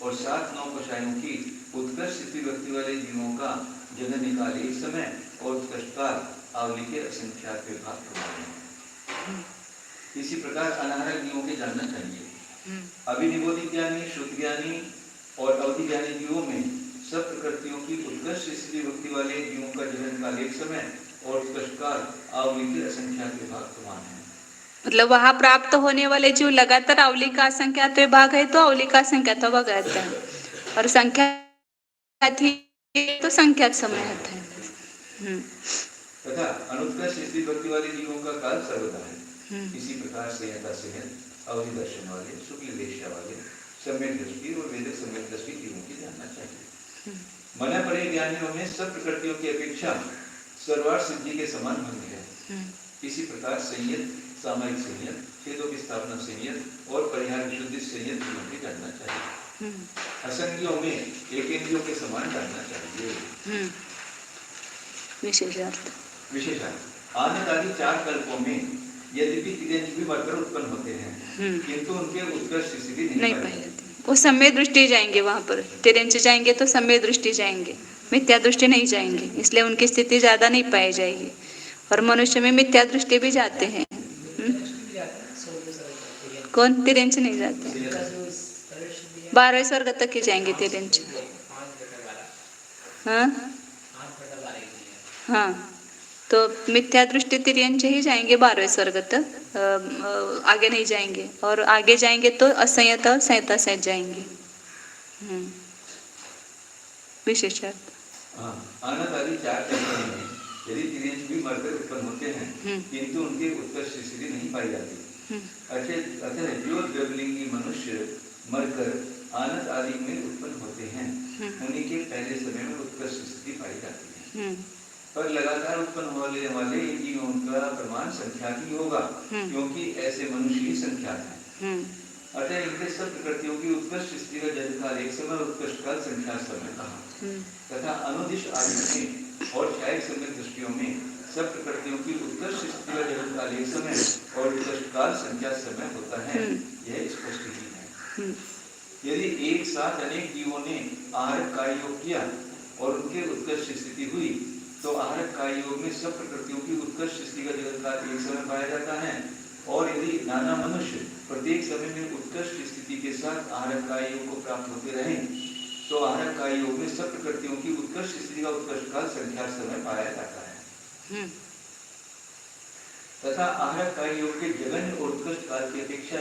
Speaker 2: और 7-9 कषायों की उत्कृष्ट स्थिति भक्ति वाले जीवों का जन्म निकाल एक समय और उत्कृष्ट काल आवली के असंख्यात विभाग प्रमाण है। इसी प्रकार अनाहारक जीवों के जानना चाहिए। अभिनिबोधित ज्ञानी, शुद्ध ज्ञानी और अवधि ज्ञानी जीवों में सब प्रकृतियों की उत्कृष्ट स्थिति भक्ति वाले जीवों का जन्म काल एक समय और उत्कृष्ट काल आवली के असंख्यात विभाग प्रमाण है।
Speaker 1: मतलब वहाँ प्राप्त होने वाले जीव लगातार अवली का असंख्यात विभाग है तो अवली का असंख्यात विभाग रहता है, और संख्यात ही तो संख्यात समय रहता है।
Speaker 2: तथा अनुत्कृष्ट स्थिति भक्ति वाले जीवों का काल सर्वदा है। इसी प्रकार संयता संयत अवधि दर्शन वाले, शुक्ल देशिया वाले, सम्यक दृष्टि और वेदक सम्यक दृष्टि जीवों की जानना चाहिए। मना पड़े ज्ञानियों में सब प्रकृतियों की अपेक्षा सर्वार्थ सिद्धि के समान भंग है। इसी प्रकार संयत, सामयिक संयत, छेदों की स्थापना संयत और परिहार विशुद्धि संयत जीवों की जानना चाहिए। असंज्ञों में एक इंद्रियों के समान जानना चाहिए। विशेषार्थ आनंद आदि 4 कल्पों में यद्यपि तिर्यंश भी मरकर उत्पन्न होते हैं, किंतु उनके उत्कृष्ट स्थिति नहीं पाई जाती।
Speaker 1: वो समय दृष्टि जाएंगे, वहाँ पर तिर्यंश जाएंगे तो समय दृष्टि जाएंगे, मिथ्या दृष्टि नहीं जाएंगे, इसलिए उनकी स्थिति ज्यादा नहीं पाई जाएगी। और मनुष्य में मिथ्या दृष्टि भी जाते हैं। कौन? तिर्यंश नहीं जाते, 12वें स्वर्ग तक ही जाएंगे तिर्यंश। हाँ, तो मिथ्या दृष्टि तिर्यंश ही जाएंगे 12वें स्वर्ग तक, आगे नहीं जाएंगे। और आगे जाएंगे तो असंयत और संयता सहित जाएंगे। विशेषार्थ
Speaker 2: आनंद आदि 4 कल्पों में यदि तिर्यंश भी मरकर उत्पन्न होते हैं, किंतु उनके उत्कृष्ट स्थिति नहीं पाई जाती। अतः जो द्रव्यलिंगी मनुष्य मरकर आनंद आदि में उत्पन्न होते हैं, उन्हीं के पहले समय में उत्कृष्ट स्थिति पाई जाती है। पर लगातार उत्पन्न होने वाले जीवों का प्रमाण संख्यात ही होगा, क्योंकि ऐसे मनुष्य ही संख्यात हैं। अतः इनके सब प्रकृतियों की उत्कृष्ट स्थिति का जन्म काल एक समय, उत्कृष्ट काल संख्यात समय कहा। तथा अनुदिश आदि में और न्यायिक सम्यक दृष्टियों में सब प्रकृतियों की उत्कृष्ट स्थिति का जन्म काल एक समय और उत्कृष्ट काल संख्यात समय होता है, यह स्पष्ट ही है। यदि एक साथ अनेक जीवों ने आहारक कार्य योग किया और उनके उत्कृष्ट स्थिति हुई, तो आहारक कार्य योग में सब प्रकृतियों की उत्कृष्ट स्थिति का जन्म काल एक समय पाया जाता है। और यदि नाना मनुष्य प्रत्येक समय में उत्कृष्ट स्थिति के साथ आहारक कार्य योग को प्राप्त होते रहे, तो आहारक कार्य योग में सब प्रकृतियों की उत्कृष्ट स्थिति का उत्कृष्ट काल संख्यात समय पाया जाता है। तथा आहारक कार्य योग के जघन्य और उत्कृष्ट काल की अपेक्षा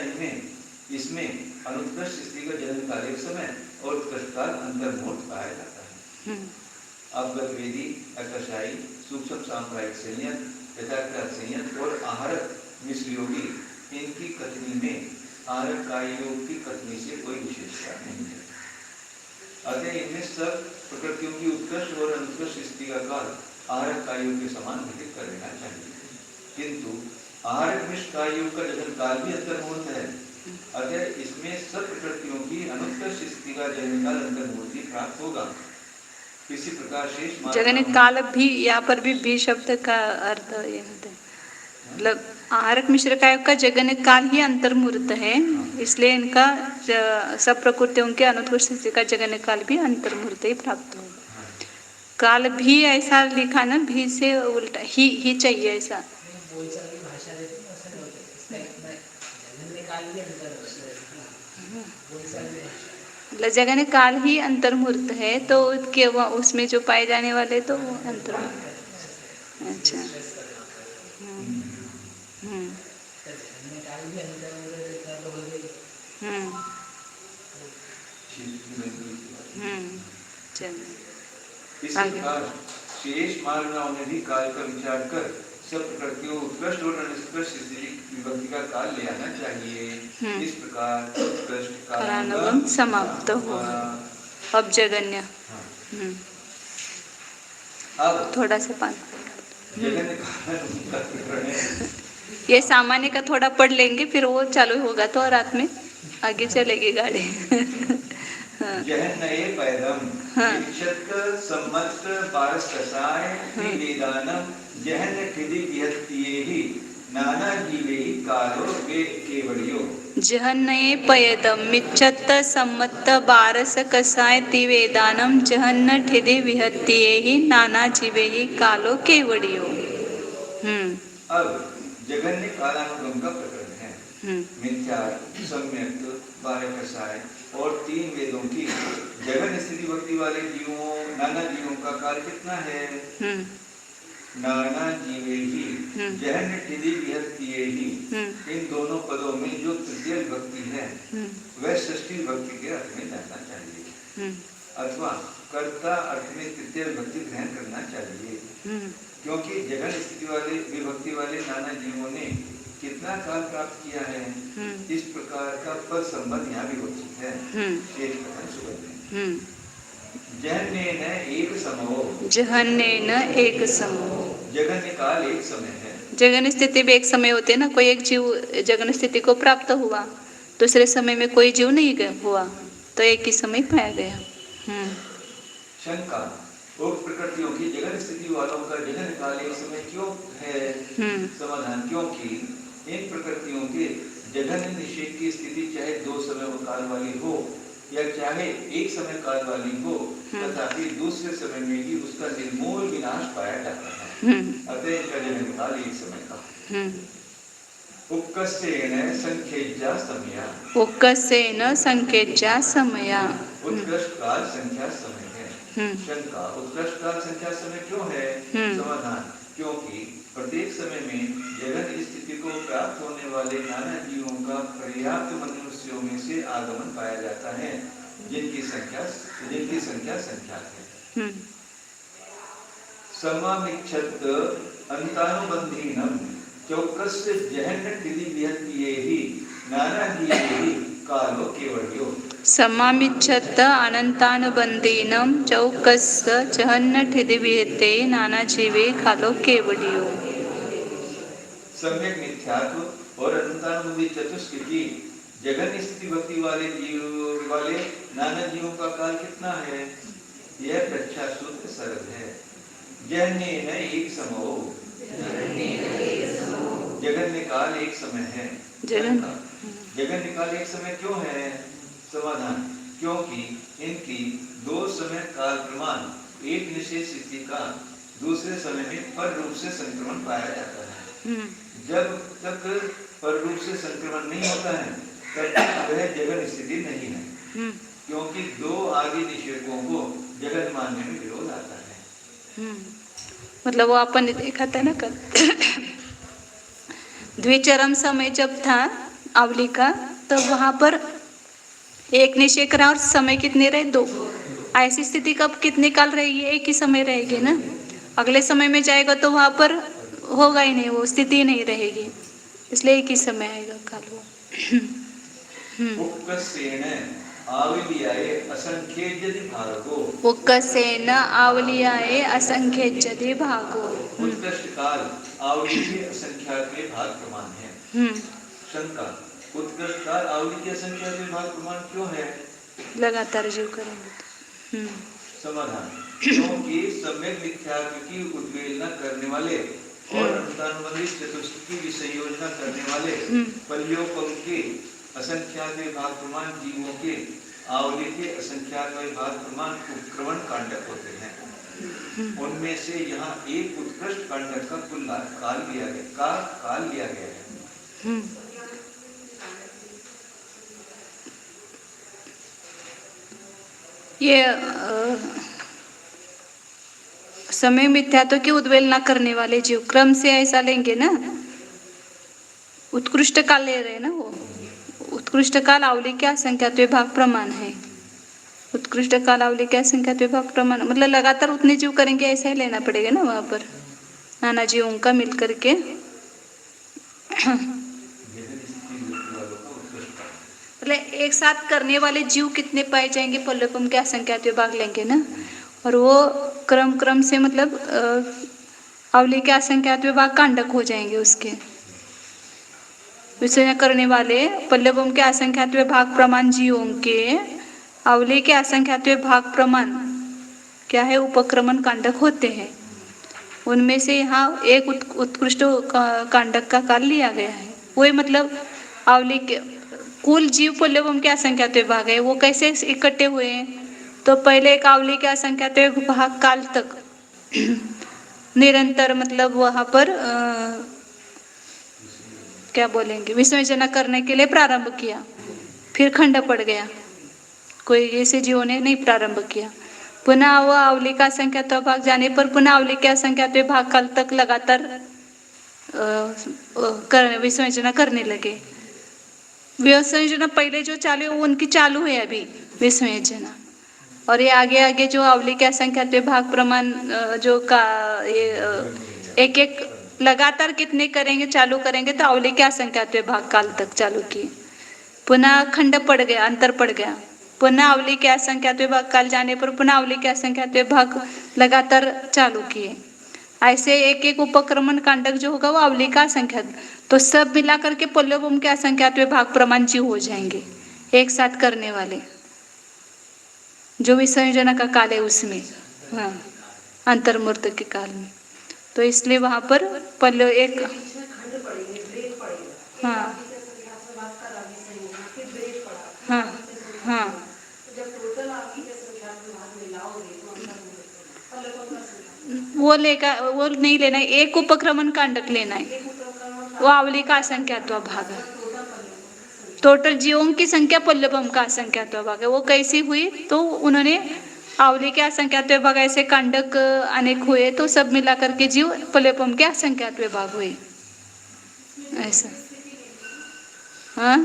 Speaker 2: इसमें अनुत्कृष्ट स्थिति का जन्म काल एक समय और उत्कृष्ट काल अंतर्मुहूर्त पाया जाता है। अवगत वेदी, अकशायी, सूक्ष्म सांप्रायिक संयत, यथाख्यात संयत और आहारक मिश्र योगी कथनी में आरक कायों की कथनी से कोई विशेषता नहीं है। अतः इनमें सब प्रकृतियों की उत्कृष्ट और अनुत्कृष्ट स्थिति का काल आरक कायों के समान घटित कर लेना चाहिए, किंतु आरक मिश्र कायों का जगन काल भी अंतर्मूर्त है। अतः इसमें सब प्रकृतियों की अनुत्कृष्ट स्थिति का जगन काल अंतर्मूर्ति प्राप्त होगा। इसी प्रकार शेष
Speaker 1: जगन काल भी, यहाँ पर भी शब्द का अर्थ ये होता है, मतलब आहारक मिश्र का जगन काल ही अंतर्मूर्त है, इसलिए इनका सब प्रकृतियों के अनुत्कृष्ट स्थिति का जगन काल भी अंतर्मूर्त ही प्राप्त होगा। काल भी ऐसा लिखा ना, भी से उल्टा ही चाहिए ऐसा।
Speaker 4: बोलचाल की भाषा रहती है, ऐसा नहीं होता है। इसका जगन काल भी अंतर बोलचाल की भाषा,
Speaker 1: मतलब जगन काल ही अंतर्मूर्त है, तो उसके उसमें जो पाए जाने वाले तो वो अंतर्मूर्त। अच्छा,
Speaker 4: काल भी अंतर्मूर्त,
Speaker 1: चलिए
Speaker 2: इस प्रकार शेष मानवों ने भी काल का विचार कर सब प्रकृतियों उत्कृष्ट और अनुत्कृष्ट स्थिति विभक्ति का काल ले आना चाहिए। इस प्रकार उत्कृष्ट
Speaker 1: कालानुगम समाप्त हुआ। अब जगन्य,
Speaker 2: अब
Speaker 1: थोड़ा सा पान
Speaker 2: जगन्य कालानुगम का प्रकरण है।
Speaker 1: ये सामान्य का थोड़ा पढ़ लेंगे, फिर वो चालू होगा तो रात में आगे चलेगी गाड़ी।
Speaker 2: जहन्नये पैदम इच्छत सम्मत पारस कसाय वेदानम जहन्न खिदि विहत्तियेहि नाना जीवेहि कालो वे केवलियो।
Speaker 1: जहन्नये पैदम मिच्छत सम्मत बारस कसाय तिवेदानम जहन्न ठिदि विहत्तियेहि नाना जीवेहि कालो केवलियो।
Speaker 2: अब जगन्य कालानुगम का प्रकरण है। मिथ्या, सम्यक, बारकसाय और 3 वेदों की जगन स्थिति भक्ति वाले जीवों, नाना जीवों का काल कितना है? नाना जीवे ही जहन ठिदि विहत्तियेहि, इन दोनों पदों में जो तृतीय भक्ति है वह षष्ठी भक्ति के अर्थ में जाना चाहिए, अथवा कर्ता अर्थ में तृतीय भक्ति ग्रहण करना चाहिए, क्योंकि जगन स्थिति वाले विभक्ति वाले नाना जीवों ने कितना काल प्राप्त किया है। इस प्रकार का पद संबंध यहाँ भी उचित है। शेष कथन सुगन्य। जहन्नेन एक समो,
Speaker 1: जहन्नेन एक समो,
Speaker 2: जगन्य काल एक समय है।
Speaker 1: जगन स्थिति भी एक समय होते ना, कोई एक जीव जगन स्थिति को प्राप्त हुआ, दूसरे समय में कोई जीव नहीं हुआ, तो एक ही समय पाया गया।
Speaker 2: शंका, उक्त प्रकृतियों की जगन स्थिति वालों का जगन काल एक समय क्यों है? समाधान, क्योंकि इन प्रकृतियों के जगन निषेध की स्थिति चाहे 2 समय काल वाली हो या चाहे एक समय काल वाली हो, तथापि दूसरे समय में ही उसका निर्मूल विनाश पाया जाता है। अतः इनका जगन काल एक समय का। उत्कृष्टेन संख्येज्या समया,
Speaker 1: उत्कृष्टेन संख्येज्या समया,
Speaker 2: उत्कृष्ट काल संख्या समय है। शंका, उत्कृष्ट काल संख्या समय क्यों है? समाधान, क्योंकि प्रत्येक समय में जगन स्थिति को प्राप्त होने वाले नाना जीवों का पर्याप्त मनुष्यों में से आगमन पाया जाता है, जिनकी संख्या संख्यात है। समामिच्छत अंतानुबंधीनम चौकस जहन्न ठिदि विहत्तियेहि नाना जीवेहि कालो केवलियो।
Speaker 1: समामिच्छत अनंतानुबंधीनम चौकस जहन्न ठिदि विहत्तियेहि नाना जीवे कालो केवलियो।
Speaker 2: सम्यक मिथ्यात्व और अनंतानुबंधी चतुष्टयी जगन स्थिति भक्ति वाले नाना जीवों का काल कितना है? यह प्रच्छा सूत्र सरल है। जहन्नेन एक समो, जगन्य काल एक समय है। जगन्य काल एक समय क्यों है? समाधान, क्योंकि इनकी 2 समय काल प्रमाण एक निश्चित स्थिति का दूसरे समय में पर रूप से संक्रमण पाया जाता है। जब तक पर रूप से संक्रमण नहीं होता है तब तक वह जगन स्थिति नहीं है, क्योंकि 2 आदि निषेधों को जगन मानने में विरोध आता है।
Speaker 1: मतलब वो अपन ने देखा था ना कल, द्विचरम समय जब था अवली का, तो वहां पर एक निश्चय करा और समय कितने रहे? 2। ऐसी स्थिति कब कितने काल रहेगी? एक ही समय रहेगी ना। अगले समय में जाएगा तो वहां पर होगा ही नहीं, वो स्थिति नहीं रहेगी। इसलिए एक ही समय आएगा काल वो।
Speaker 2: उपकसेन आवलियाय असंख्येयति भागो।
Speaker 1: उपकसेन आवलियाय असंख्येयति भागो।
Speaker 2: उत्कृष्ट काल आवली के असंख्यात भाग प्रमाण है। शंका, उत्कृष्ट काल आवली के असंख्यात भाग प्रमाण क्यों है?
Speaker 1: लगातार जीव करेंगे।
Speaker 2: समाधान, क्योंकि सम्यक मिथ्यात्व की उद्वेलना करने वाले और अनुदानुबंधित चतुष्टय की संयोजना करने वाले पल्योपम के असंख्यात भाग प्रमाण जीवों के आवली के असंख्यात भाग प्रमाण उपक्रमण कांडक होते हैं। उनमें से यहाँ एक उत्कृष्ट कांडक का कुल काल लिया गया है।
Speaker 1: ये समय मिथ्यात्व की उद्वेलना करने वाले जीव क्रम से ऐसा लेंगे ना, उत्कृष्ट काल ले रहे हैं ना वो। उत्कृष्ट काल आवली के असंख्यात विभाग प्रमाण है। उत्कृष्ट काल आवली के असंख्यात विभाग प्रमाण मतलब लगातार उतने जीव करेंगे ऐसा ही लेना पड़ेगा ना वहां पर, नाना जीवों का मिल करके। मतलब एक साथ करने वाले जीव कितने पाए जाएंगे पल्लवम के असंख्यात विभाग लेंगे ना, और वो क्रम से मतलब आवली के असंख्यात विभाग कांडक हो जाएंगे उसके। विसर्जन करने वाले पल्लवम के असंख्यात विभाग प्रमाण जीवों के आवली के असंख्यात विभाग प्रमाण क्या है, उपक्रमण कांडक होते हैं। उनमें से यहाँ एक उत्कृष्ट कांडक का काल लिया गया है। वही मतलब आवली के कुल जीव पल्लवम के असंख्यात विभाग है, वो कैसे इकट्ठे हुए हैं? तो पहले एक आवली के असंख्यात विभाग काल तक निरंतर मतलब वहां पर क्या बोलेंगे, विसर्जन करने के लिए प्रारंभ किया, फिर खंड पड़ गया, कोई ऐसे जीवों ने नहीं प्रारंभ किया। पुनः वह आवली का असंख्यात विभाग जाने पर पुनः आवली के असंख्यात विभाग काल तक लगातार विसर्जन करने लगे। विसर्जन पहले जो चालू है वो उनकी चालू है अभी विसर्जन, और ये आगे आगे जो आवली के असंख्यात विभाग प्रमाण जो का ये एक एक लगातार कितने करेंगे चालू करेंगे तो आवली के असंख्यात विभाग काल तक चालू किए। पुनः खंड पड़ गया, अंतर पड़ गया, पुनः आवली के असंख्यात विभाग काल जाने पर पुनः आवली के असंख्यात विभाग लगातार चालू किए। ऐसे एक एक उपक्रमण कांडक जो होगा वो आवली का असंख्यात, तो सब मिलाकर के पल्लवम के असंख्यात विभाग प्रमाण जीव हो जाएंगे एक साथ करने वाले जो विसर्जन का काल है उसमें, हाँ अंतर्मूर्त के काल में। तो इसलिए वहां पर पल्लव एक हाँ हाँ हाँ वो लेगा, वो नहीं लेना है, एक उपक्रमण कांडक लेना है, वो आवली का असंख्यात भाग है। टोटल जीवों की संख्या पल्लवम का असंख्यात भाग है। वो कैसी हुई तो उन्होंने आवली के असंख्यात विभाग ऐसे कांडक अनेक हुए तो सब मिलाकर के जीव पल्लवम के असंख्यात विभाग हुए ऐसा। हाँ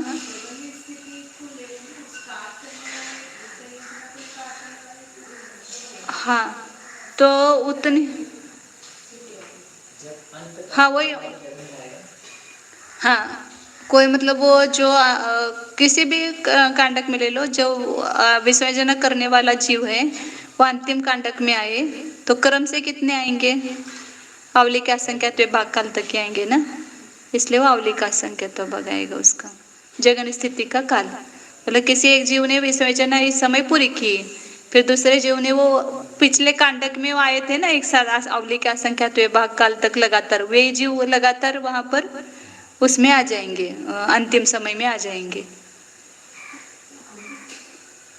Speaker 1: हाँ तो उतनी हाँ वही हाँ कोई मतलब वो जो किसी भी कांडक में ले लो, जो विसर्जन करने वाला जीव है वो अंतिम कांडक में आए तो क्रम से कितने आएंगे, आवली के असंख्यात विभाग काल तक आएंगे ना, इसलिए वो आवली का असंख्यात विभाग आएगा उसका जगन स्थिति का काल। मतलब किसी एक जीव ने विसर्जन इस समय पूरी की, फिर दूसरे जीव ने वो पिछले कांडक में वो आए थे ना एक साथ आवली के असंख्यात विभाग काल तक लगातार, वे जीव लगातार वहां पर उसमें आ जाएंगे, अंतिम समय में आ जाएंगे।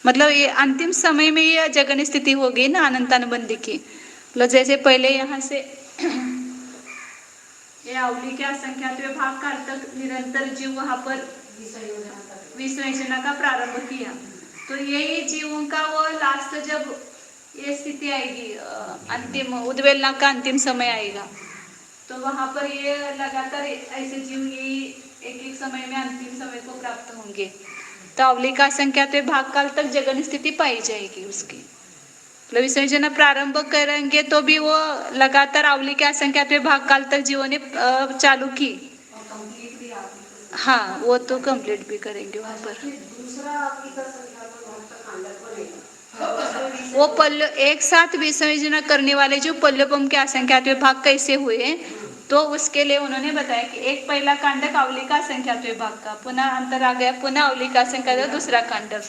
Speaker 1: मतलब ये अंतिम समय में ये जगन स्थिति होगी ना अनंतानुबंधी की। मतलब जैसे पहले यहाँ से ये आवली के असंख्यात विभाग काल तक निरंतर जीव वहां पर विसर्जन का प्रारंभ किया, तो यही जीवों का वो लास्ट जब ये स्थिति आएगी अंतिम उद्वेलना का अंतिम समय आएगा तो वहां पर ये लगातार ऐसे जीव यही एक एक समय में अंतिम समय को प्राप्त होंगे, तो आवली का असंख्यात विभाग काल तक जगन स्थिति पाई जाएगी उसकी। मतलब विसर्जन प्रारंभ करेंगे तो भी वो लगातार आवली के असंख्यात विभाग काल तक जीवों ने चालू की हाँ वो तो कंप्लीट भी करेंगे वहाँ पर।
Speaker 3: फिर दूसरा आपकी का संख्या तो बहुत तक कांडक बनेगा।
Speaker 1: वो पल्ल एक साथ विसर्जन करने वाले जो पल्लवम के असंख्यात विभाग कैसे हुए, तो उसके लिए उन्होंने बताया कि एक पहला कांडक अवली का असंख्यात विभाग का, पुनः अंतर आ गया, पुनः अवली का असंख्यात दूसरा कांडक।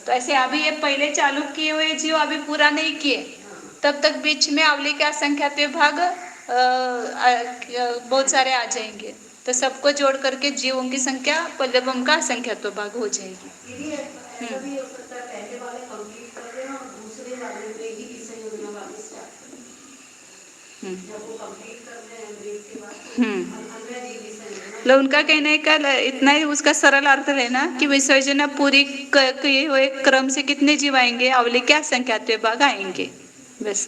Speaker 1: तो ऐसे अभी ये पहले चालू किए हुए जीव अभी पूरा नहीं किए, तब तक बीच में अवली का असंख्यात विभाग बहुत सारे आ जाएंगे, तो सबको जोड़ करके जीवों की संख्या पल्लवम का असंख्यात विभाग हो जाएगी।
Speaker 3: दीदी ऐसा भी हो सकता है पहले वाले कंप्लीट कर देना और दूसरे वाले में ही विषय योजना वाले स्टार्ट कर, जब वो कंप्लीट कर दें ब्रेक के बाद 15 जी विषय योजना।
Speaker 1: मतलब उनका कहने का इतना ही उसका सरल अर्थ है ना कि विसर्जन पूरी किए हुए क्रम से कितने जीव आएंगे, अवली क्या संख्यात विभाग आएंगे, बस।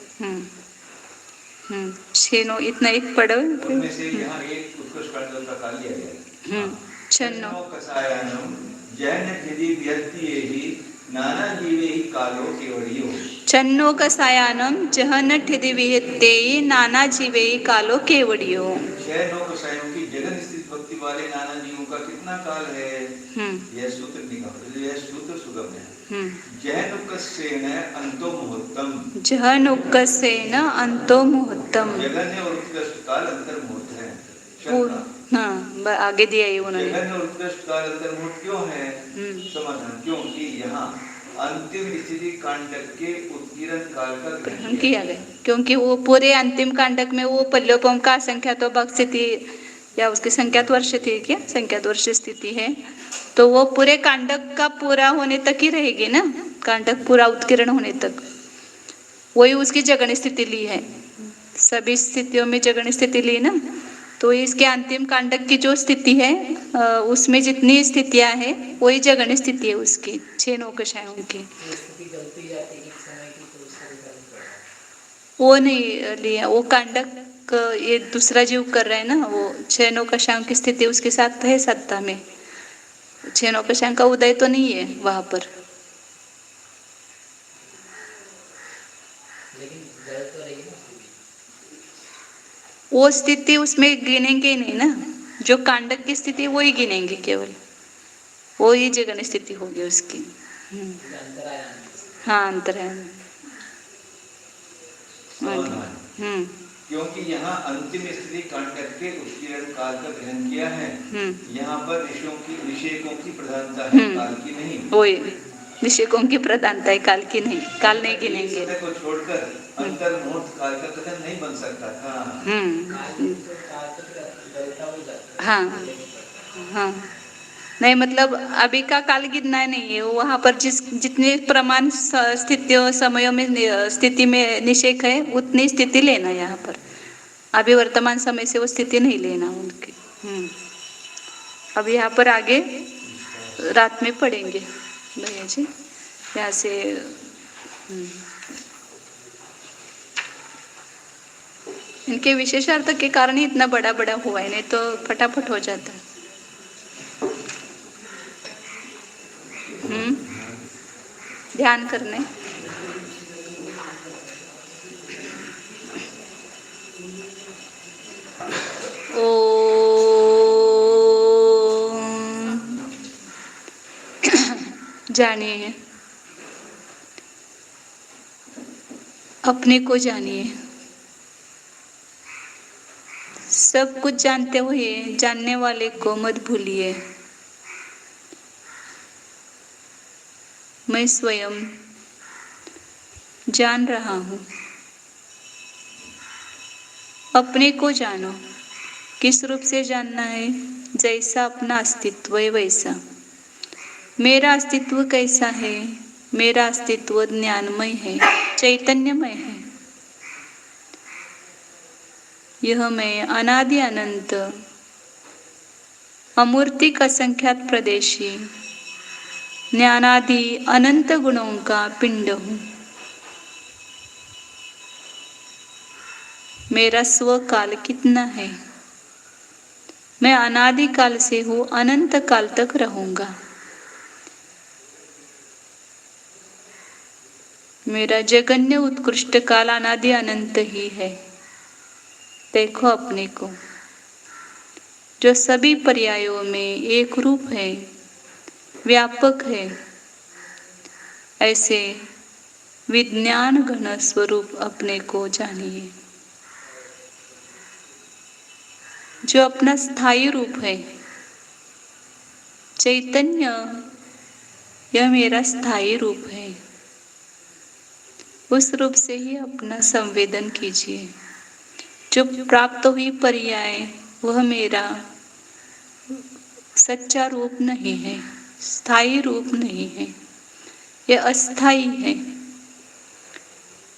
Speaker 1: 6 इतना एक पढ़ो।
Speaker 2: उनमें से यहाँ एक उत्कृष्ट कांड का काल लिया गया है।
Speaker 1: छन्नो
Speaker 2: कसायानम जैन यदि व्यक्ति नाना जीवे ही कालो केवड़ियो।
Speaker 1: छन्नो कसायानम जहन ठिदि विहिते नाना जीवे कालो केवड़ियो।
Speaker 2: 6 नौ कसायों की जगन स्थित भक्ति वाले नाना जीवों का कितना काल है, यह सूत्र निगम, यह सूत्र सुगम है। जहनुकस्सेन अंतो मुहूर्तम,
Speaker 1: जहनुकस्सेन अंतो मुहूर्तम,
Speaker 2: जगन्य और उत्कृष्ट काल अंतर मुहूर्त है।
Speaker 1: हाँ आगे दिया है उन्होंने।
Speaker 2: जगन्य और उत्कृष्ट काल अंतर मुहूर्त क्यों है? समाधान, क्योंकि यहाँ अंतिम स्थिति कांडक के उत्कीर्ण काल का ग्रहण
Speaker 1: किया गया, क्योंकि वो पूरे अंतिम कांडक में वो पल्लवम का संख्यात विभाग स्थिति या उसकी संख्यात वर्ष थी, क्या संख्यात वर्ष स्थिति है, तो वो पूरे कांडक का पूरा होने तक ही रहेगी ना, कांडक पूरा उत्कीर्ण होने तक, वही उसकी जगन स्थिति ली है, सभी स्थितियों में जगन स्थिति ली ना। तो इसके अंतिम कांडक की जो स्थिति है उसमें जितनी स्थितियां हैं वही जगन स्थिति है उसकी, 6 नौकशायों की। वो नहीं लिया, वो कांडक ये दूसरा जीव कर रहा है ना, वो 6 नौकशायों की स्थिति उसके साथ है सत्ता में, 6 नौकशायों का उदय तो नहीं है वहां पर। वो स्थिति उसमें गिनेंगे नहीं ना, जो कांडक की स्थिति वो ही गिनेंगे, केवल वो ही जगन स्थिति होगी उसकी। हाँ अंतरायण।
Speaker 2: क्योंकि यहाँ अंतिम स्थिति कांडक के उत्कीर्ण काल का ग्रहण किया है, यहाँ पर निषेकों की प्रधानता है, काल की नहीं।
Speaker 1: वही निषेकों की प्रधानता है, काल की नहीं, काल नहीं गिनेंगे।
Speaker 2: को छोड़कर अंतर मुहूर्त काल का कथन नहीं बन सकता था। हाँ
Speaker 1: हाँ नहीं, मतलब अभी का काल गिनना नहीं है, वहाँ पर जितने प्रमाण स्थितियों समयों में स्थिति में निषेक है उतनी स्थिति लेना, यहाँ पर अभी वर्तमान समय से वो स्थिति नहीं लेना उनकी। अब यहाँ पर आगे रात में पढ़ेंगे भैया जी, यहाँ से इनके विशेष अर्थ के कारण ही इतना बड़ा बड़ा हुआ है, नहीं तो फटाफट हो जाता है। ध्यान करने। जानिए, अपने को जानिए, सब कुछ जानते हुए जानने वाले को मत भूलिए। मैं स्वयं जान रहा हूँ। अपने को जानो, किस रूप से जानना है? जैसा अपना अस्तित्व है वैसा। मेरा अस्तित्व कैसा है? मेरा अस्तित्व ज्ञानमय है, चैतन्यमय है। यह मैं अनादि अनंत अमूर्तिक असंख्यात प्रदेशी ज्ञानादि अनंत गुणों का पिंड हूँ। मेरा स्वकाल कितना है? मैं अनादि काल से हूँ, अनंत काल तक रहूंगा। मेरा जगन्य उत्कृष्ट काल अनादि अनंत ही है। देखो अपने को। जो सभी पर्यायों में एक रूप है, व्यापक है, ऐसे विज्ञान घन स्वरूप अपने को जानिए, जो अपना स्थायी रूप है। चैतन्य, यह मेरा स्थायी रूप है। उस रूप से ही अपना संवेदन कीजिए। जो प्राप्त हुई पर्याय वह मेरा सच्चा रूप नहीं है, स्थायी रूप नहीं है, यह अस्थाई है।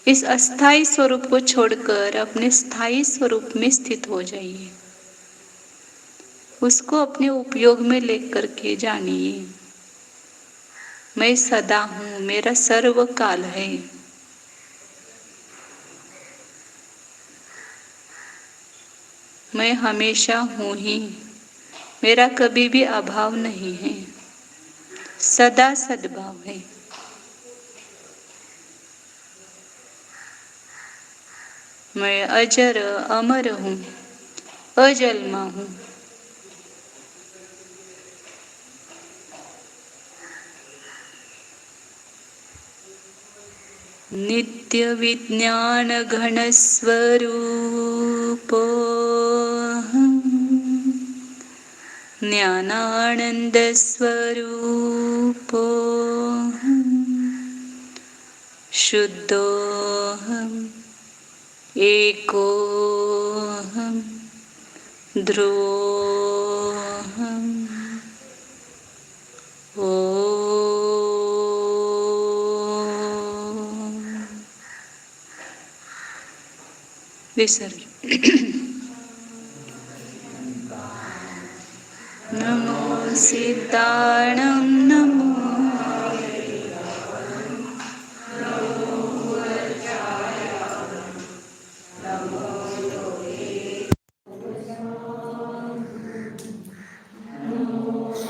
Speaker 1: इस अस्थाई स्वरूप को छोड़कर अपने स्थायी स्वरूप में स्थित हो जाइए। उसको अपने उपयोग में लेकर के जानिए। मैं सदा हूँ, मेरा सर्वकाल है। मैं हमेशा हूँ ही, मेरा कभी भी अभाव नहीं है, सदा सद्भाव है। मैं अजर अमर हूँ, अजन्मा हूँ। नित्य विज्ञान घन स्वरूप ज्ञानानंद स्वरूप शुद्धोहम एकोहम ध्रुवोहम विसर्ग। नमो सिद्धाणं नमो